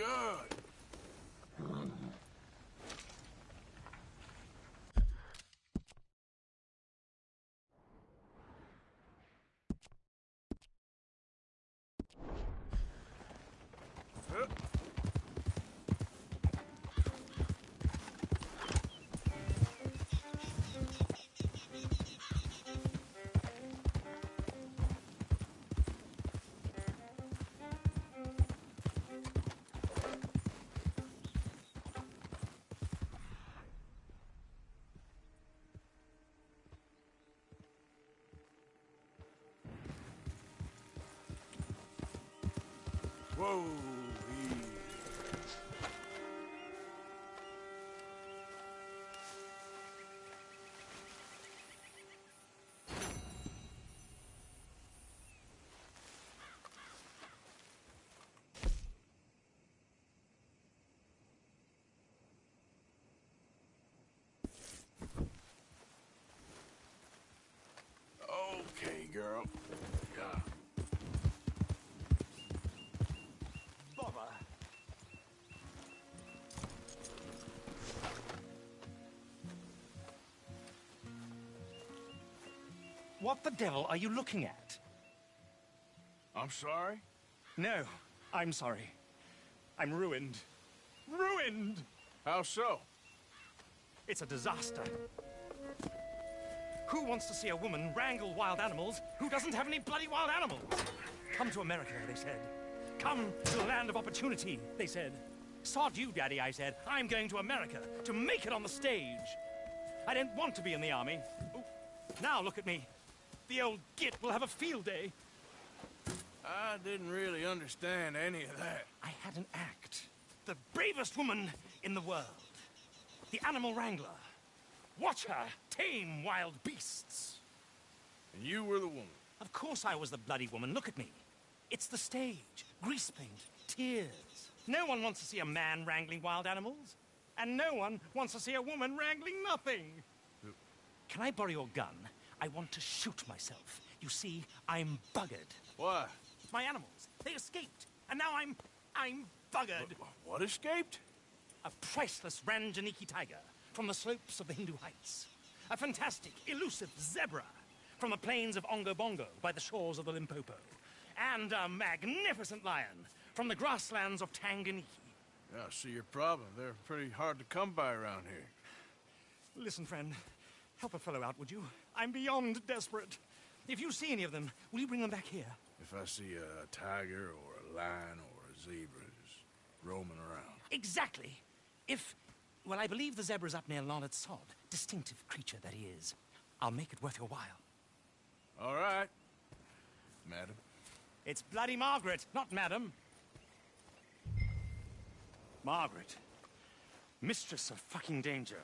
good. Whoa, okay, girl. Yeah. Bother. What the devil are you looking at? I'm sorry? No, I'm sorry. I'm ruined. Ruined! How so? It's a disaster. Who wants to see a woman wrangle wild animals who doesn't have any bloody wild animals? Come to America, they said. Come to the land of opportunity, they said. Sod you, Daddy, I said. I'm going to America to make it on the stage. I didn't want to be in the army. Ooh, now look at me. The old git will have a field day. I didn't really understand any of that. I had an act. The bravest woman in the world. The animal wrangler. Watch her tame wild beasts. And you were the woman? Of course I was the bloody woman. Look at me. It's the stage. Grease paint. Tears. No one wants to see a man wrangling wild animals. And no one wants to see a woman wrangling nothing. Can I borrow your gun? I want to shoot myself. You see, I'm buggered. Why? My animals. They escaped. And now I'm buggered. What escaped? A priceless Ranjaniki tiger from the slopes of the Hindu Heights. A fantastic, elusive zebra from the plains of Ongo Bongo by the shores of the Limpopo. And a magnificent lion from the grasslands of Tanganyika. Yeah, I see your problem. They're pretty hard to come by around here. Listen, friend. Help a fellow out, would you? I'm beyond desperate. If you see any of them, will you bring them back here? If I see a tiger or a lion or a zebra just roaming around. Exactly. Well, I believe the zebra's up near Larned Sod. Distinctive creature that he is. I'll make it worth your while. All right, madam. It's bloody Margaret, not madam. Margaret. Mistress of fucking danger.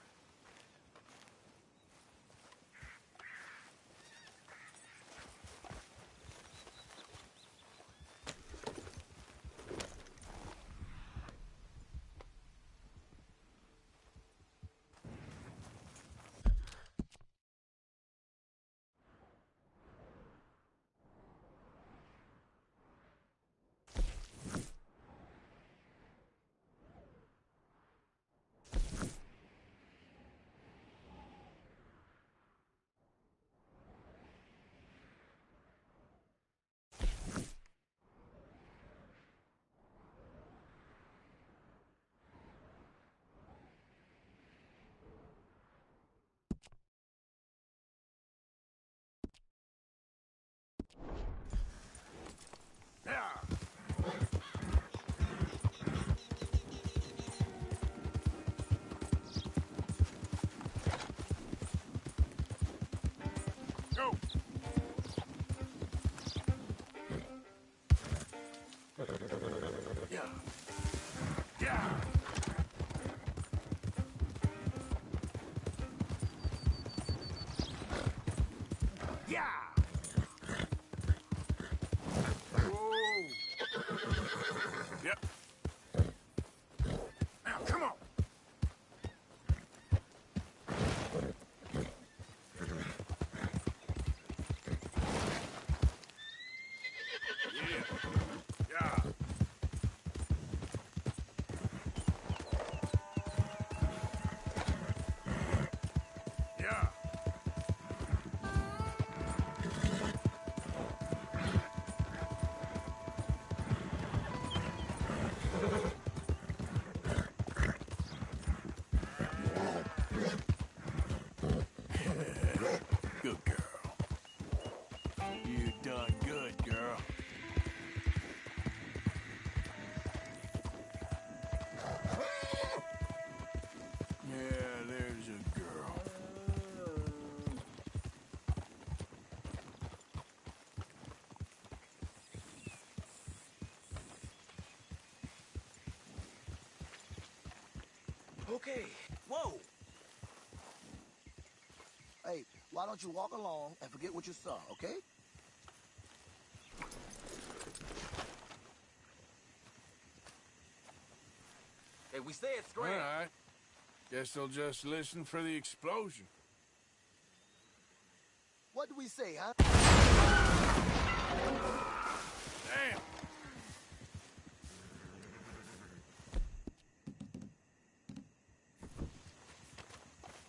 Go! Yeah. Yeah. Yeah. Good girl. You done good, girl. Yeah, there's a girl. Okay. Whoa! Hey, why don't you walk along and forget what you saw, okay? Hey, we say it's All great. right. Guess they'll just listen for the explosion. What do we say, huh? Damn!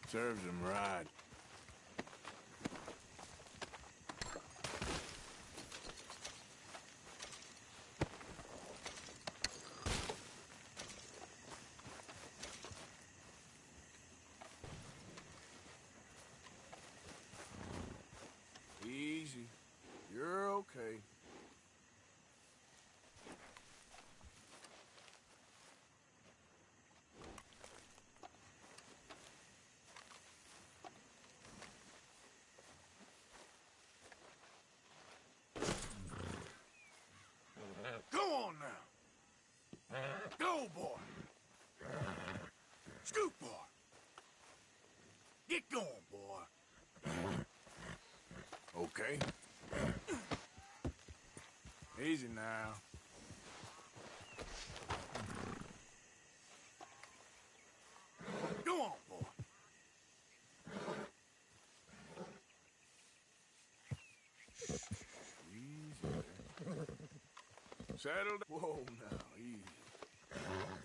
Serves him right. Easy. You're okay. Go on now. Go, boy. Scoot, boy. Get going, boy. Okay. Easy now. Go on, boy. Easy. Settle down. Whoa, now, easy.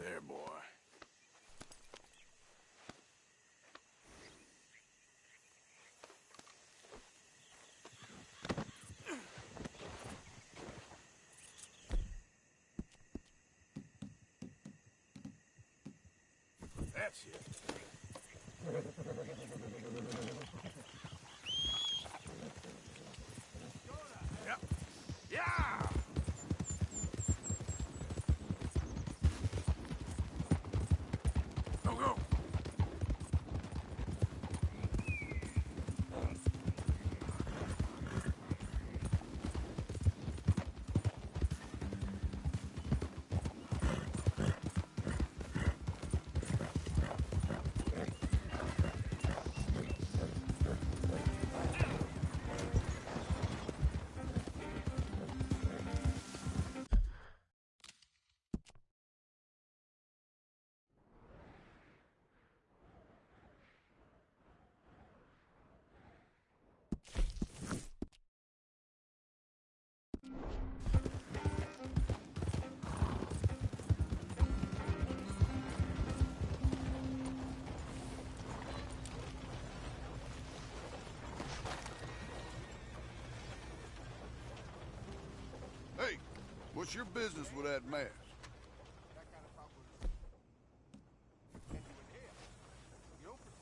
There, boy. That's it. Yep. Yeah! Go, go! Hey, what's your business with that mask?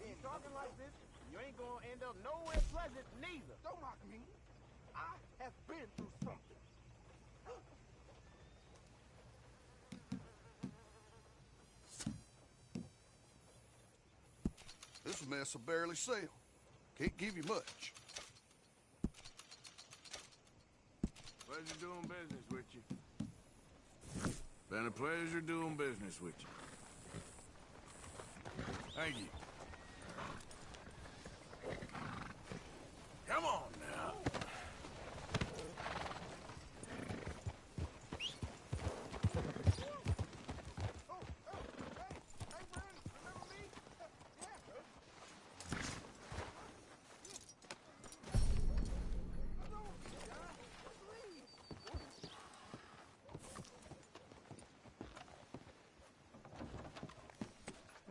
You talking like this, you ain't gonna end up nowhere pleasant neither. Don't mock me. I have been through something. This mess will barely sell. Can't give you much. Pleasure doing business with you. Been a pleasure doing business with you. Thank you. Come on now.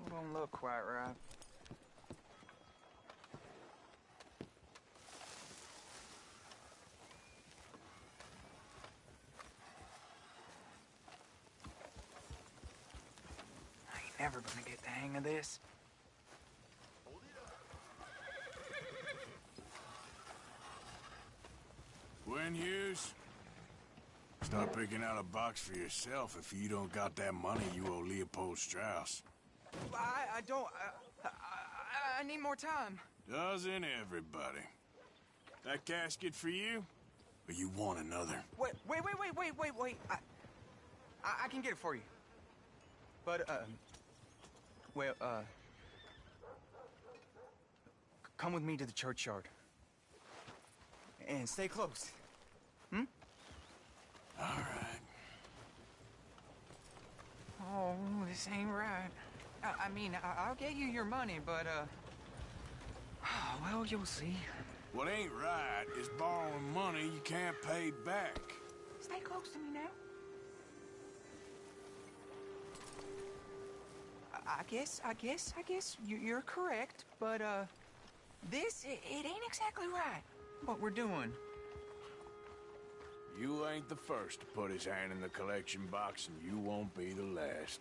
Don't look quite right. I ain't never gonna get the hang of this. Gwen Hughes, start picking out a box for yourself if you don't got that money you owe Leopold Strauss. I don't... I need more time. Doesn't everybody? That casket for you? Or you want another? Wait. I can get it for you. But, come with me to the churchyard. And stay close. Hmm? All right. Oh, this ain't right. I mean, I'll get you your money, but, well, you'll see. What ain't right is borrowing money you can't pay back. Stay close to me now. I guess you're correct, but, this, it ain't exactly right, what we're doing. You ain't the first to put his hand in the collection box, and you won't be the last.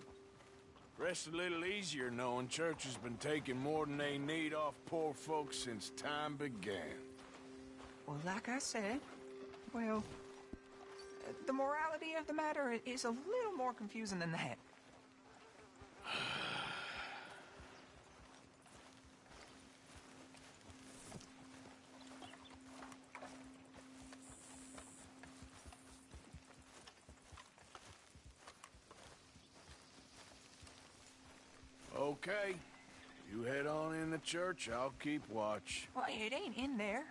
Rest a little easier knowing church has been taking more than they need off poor folks since time began. Well, like I said, well, the morality of the matter is a little more confusing than that. Okay. You head on in the church, I'll keep watch. Well, it ain't in there.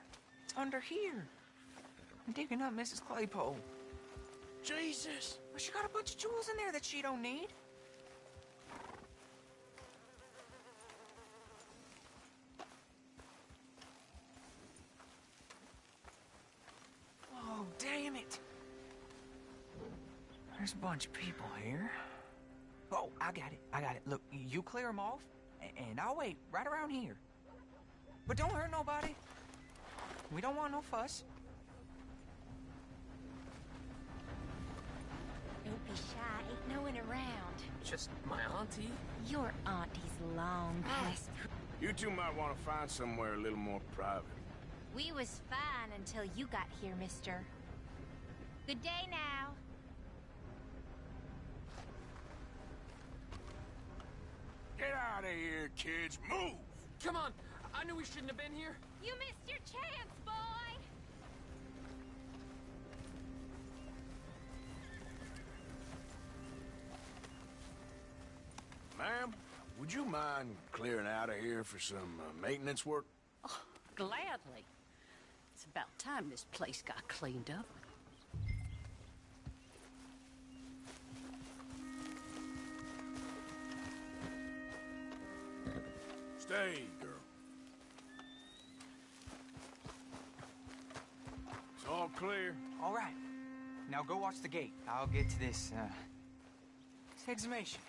It's under here. I'm digging up Mrs. Claypole. Jesus! Well, she got a bunch of jewels in there that she don't need. Oh, damn it. There's a bunch of people here. Oh, I got it. Look, you clear them off, and I'll wait right around here. But don't hurt nobody. We don't want no fuss. Don't be shy. Ain't no one around. Just my auntie? Your auntie's long past. You two might want to find somewhere a little more private. We was fine until you got here, mister. Good day now. Get out of here, kids. Move! Come on. I knew we shouldn't have been here. You missed your chance, boy! Ma'am, would you mind clearing out of here for some maintenance work? Oh, gladly. It's about time this place got cleaned up. Stay, girl. It's all clear. All right. Now go watch the gate. I'll get to this exhumation.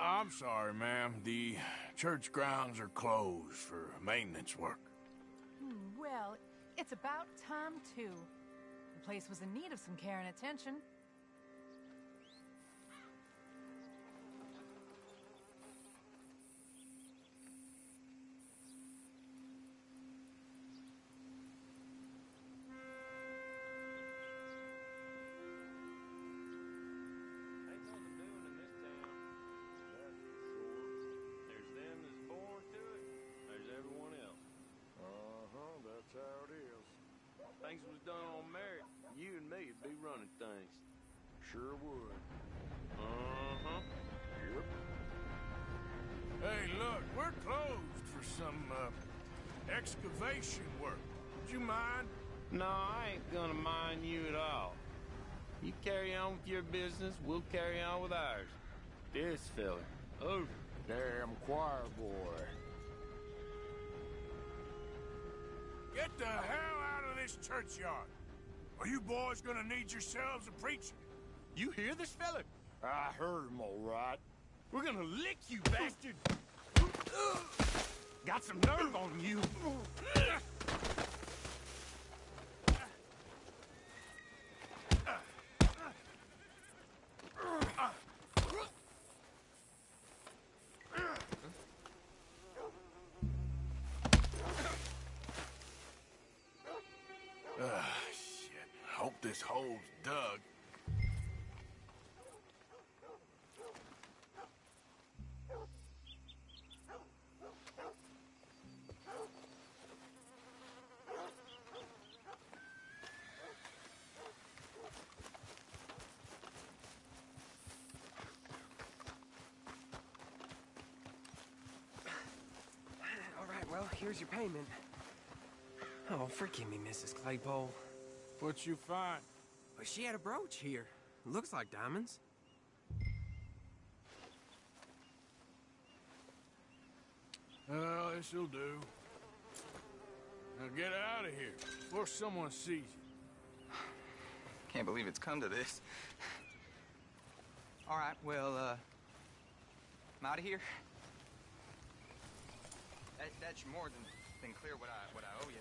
I'm sorry, ma'am. The church grounds are closed for maintenance work. Well, it's about time, too. The place was in need of some care and attention. Things was done on merit, you and me would be running things. Sure would. Uh-huh. Yep. Hey, look, we're closed for some, excavation work. Would you mind? No, I ain't gonna mind you at all. You carry on with your business, we'll carry on with ours. This fella. Over. Damn choir boy. Get the hell out of this churchyard. Are you boys gonna need yourselves a preacher? You hear this fella? I heard him all right. We're gonna lick you, bastard! Got some nerve on you! Shit. Hope this hole's dug. All right, well, here's your payment. Oh, forgive me, Mrs. Claypole. What'd you find? Well, she had a brooch here. Looks like diamonds. Well, this'll do. Now get out of here before someone sees you. Can't believe it's come to this. All right, well, I'm out of here. That's more than clear what I owe you.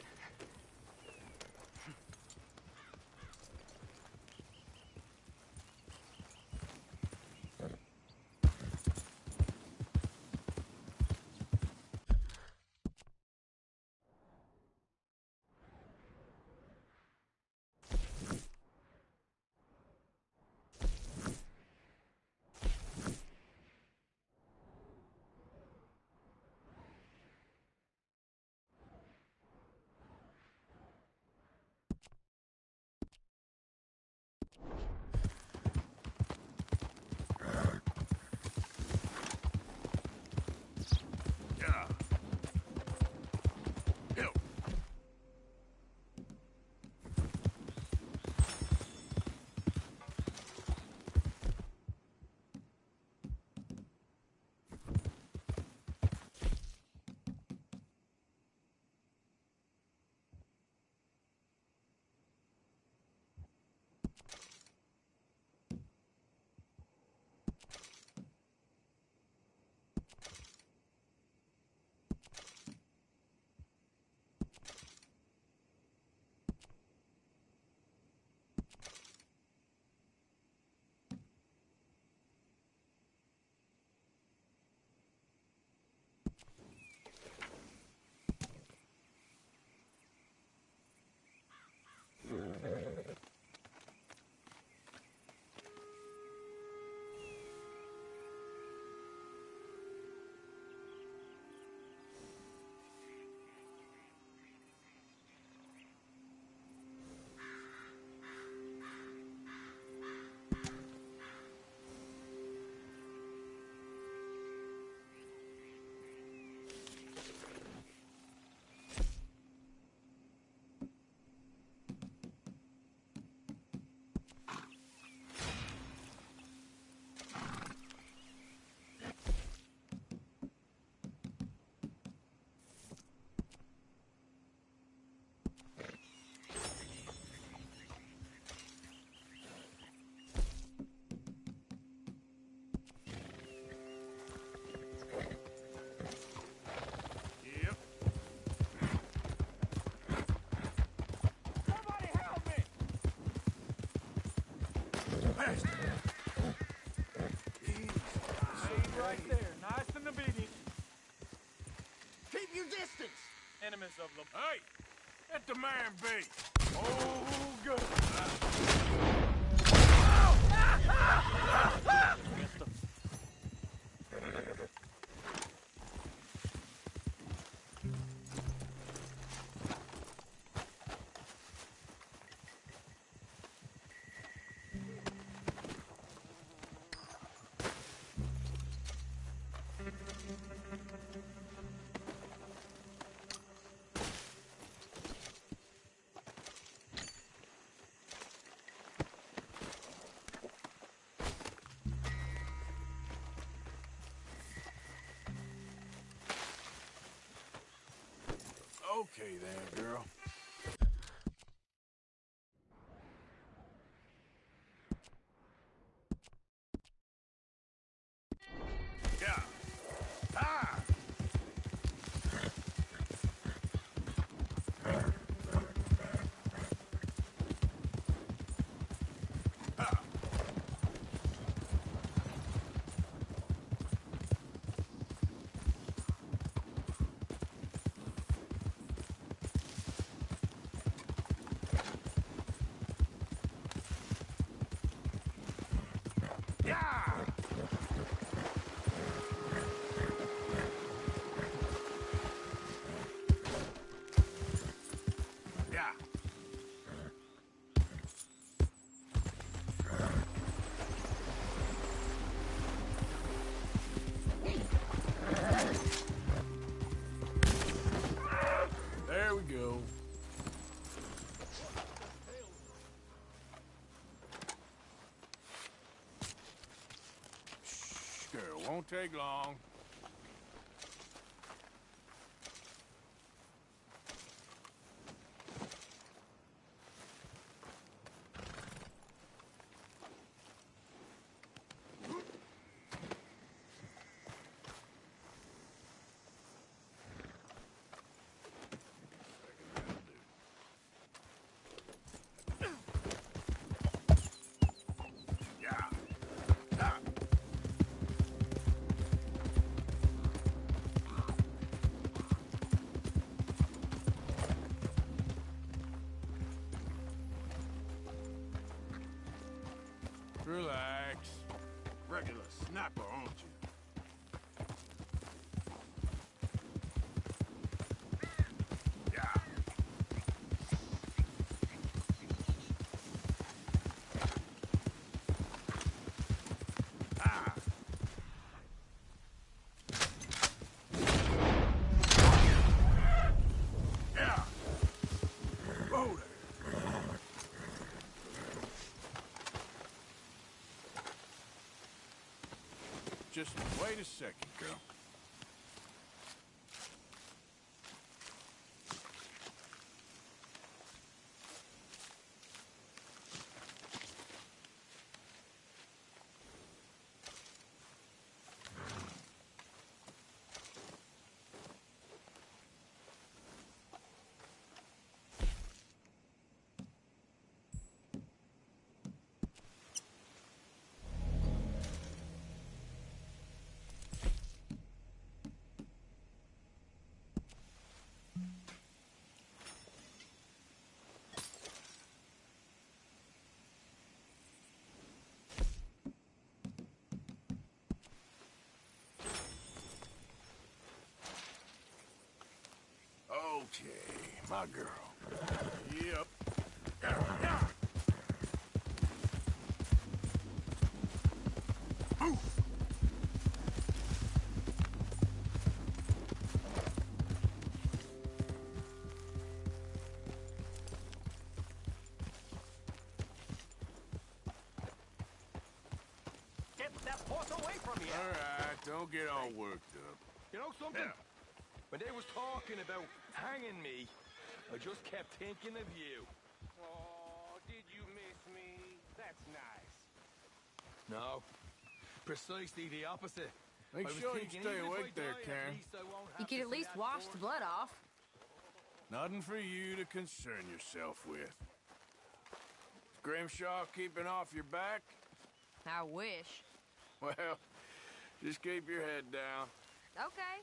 Right there, nice and the beating. Keep your distance! Enemies of the... Hey! Let the man be! Oh, good. Okay then, girl. Won't take long. Relax. Regular snapper, aren't you? Yeah. Ah. Yeah. Load it. Just wait a second, girl. Okay, my girl. Yep. Move. Get that horse away from me! All right, don't get all worked up. You know something? When they was talking about hanging me, I just kept thinking of you. Oh, did you miss me? That's nice. No, precisely the opposite. Make I was sure you thinking, stay even if awake I there, die, Karen. at least I won't You have could to at see least that wash corpse. the blood off. Nothing for you to concern yourself with. Grimshaw keeping off your back? I wish. Well, just keep your head down. Okay.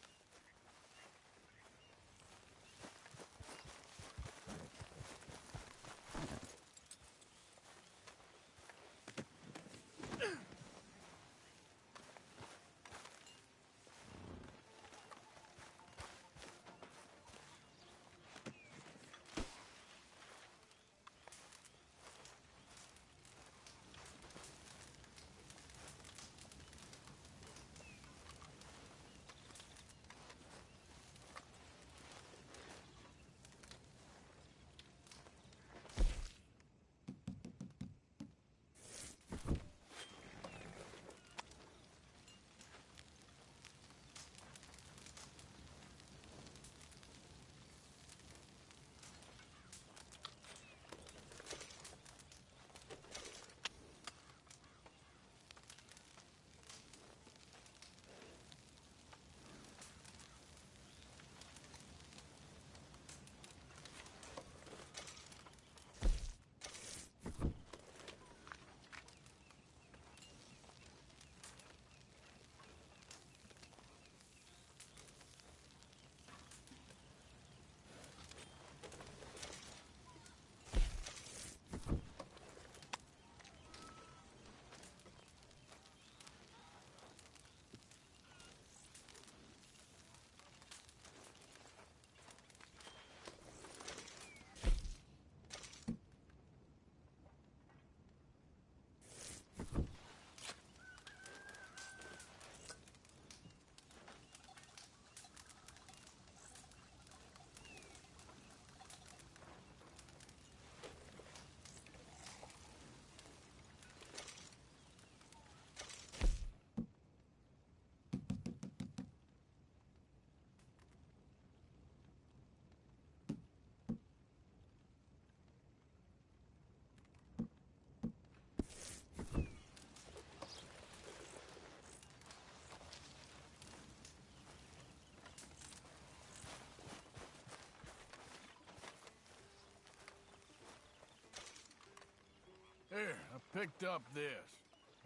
Here, I picked up this.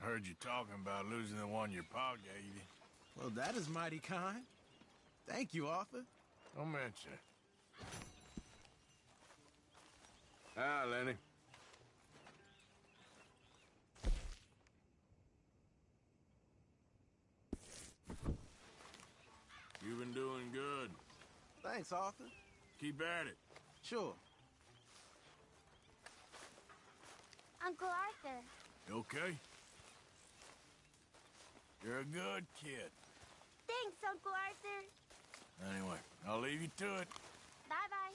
I heard you talking about losing the one your pa gave you. Well, that is mighty kind. Thank you, Arthur. Don't mention it. Ah, Lenny. You've been doing good. Thanks, Arthur. Keep at it. Sure. Uncle Arthur. You okay? You're a good kid. Thanks, Uncle Arthur. Anyway, I'll leave you to it. Bye-bye.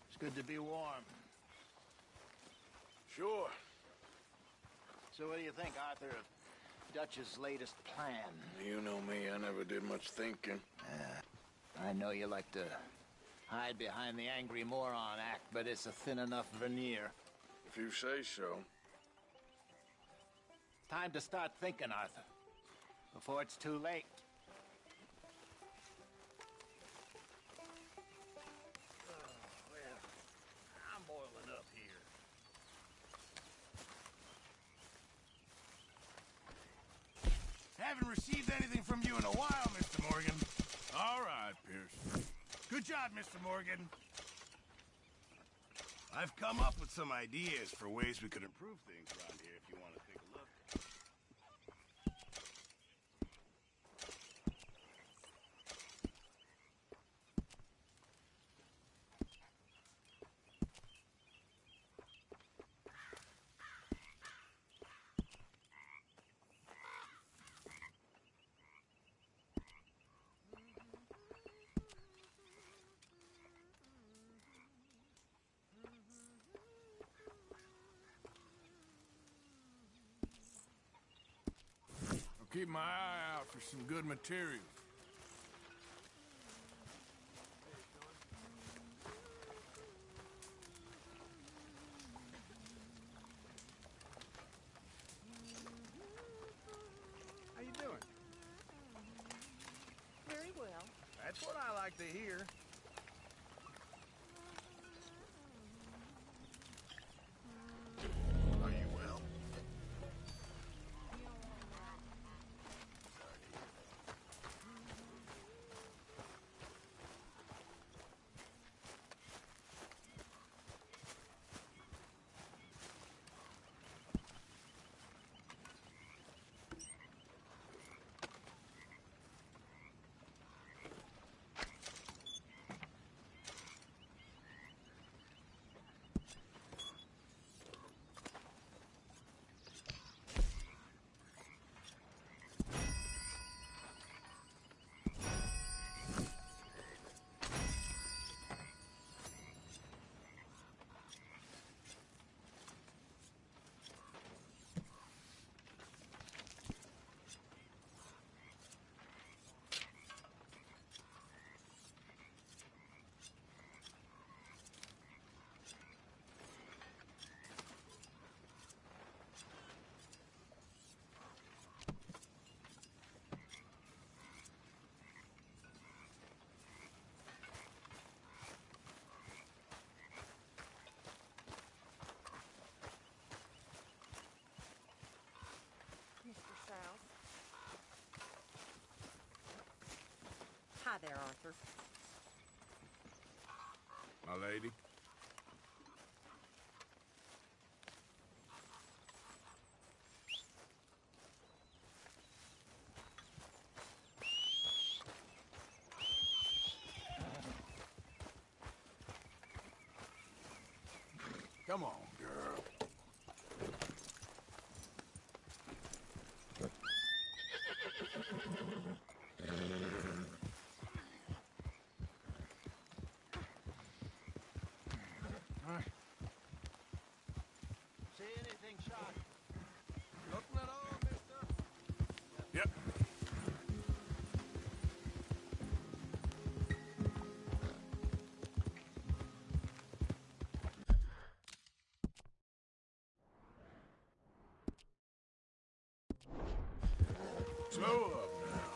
It's good to be warm. Sure. So what do you think, Arthur, of Dutch's latest plan? You know me, I never did much thinking. I know you like to hide behind the angry moron act, but it's a thin enough veneer. If you say so. Time to start thinking, Arthur, before it's too late. I'm boiling up here. Haven't received anything from you in a while, Mr. Morgan. All right, Pierce. Good job, Mr. Morgan. I've come up with some ideas for ways we could improve things around here if you want to take a look. I'll keep my eye out for some good materials. How you doing? Very well. That's what I like to hear. Are you well? Hi there, Arthur. My lady. Come on, girl. All right. See anything, Sean? Nothing at all, mister. Yep. Slow up now.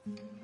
Mm-hmm.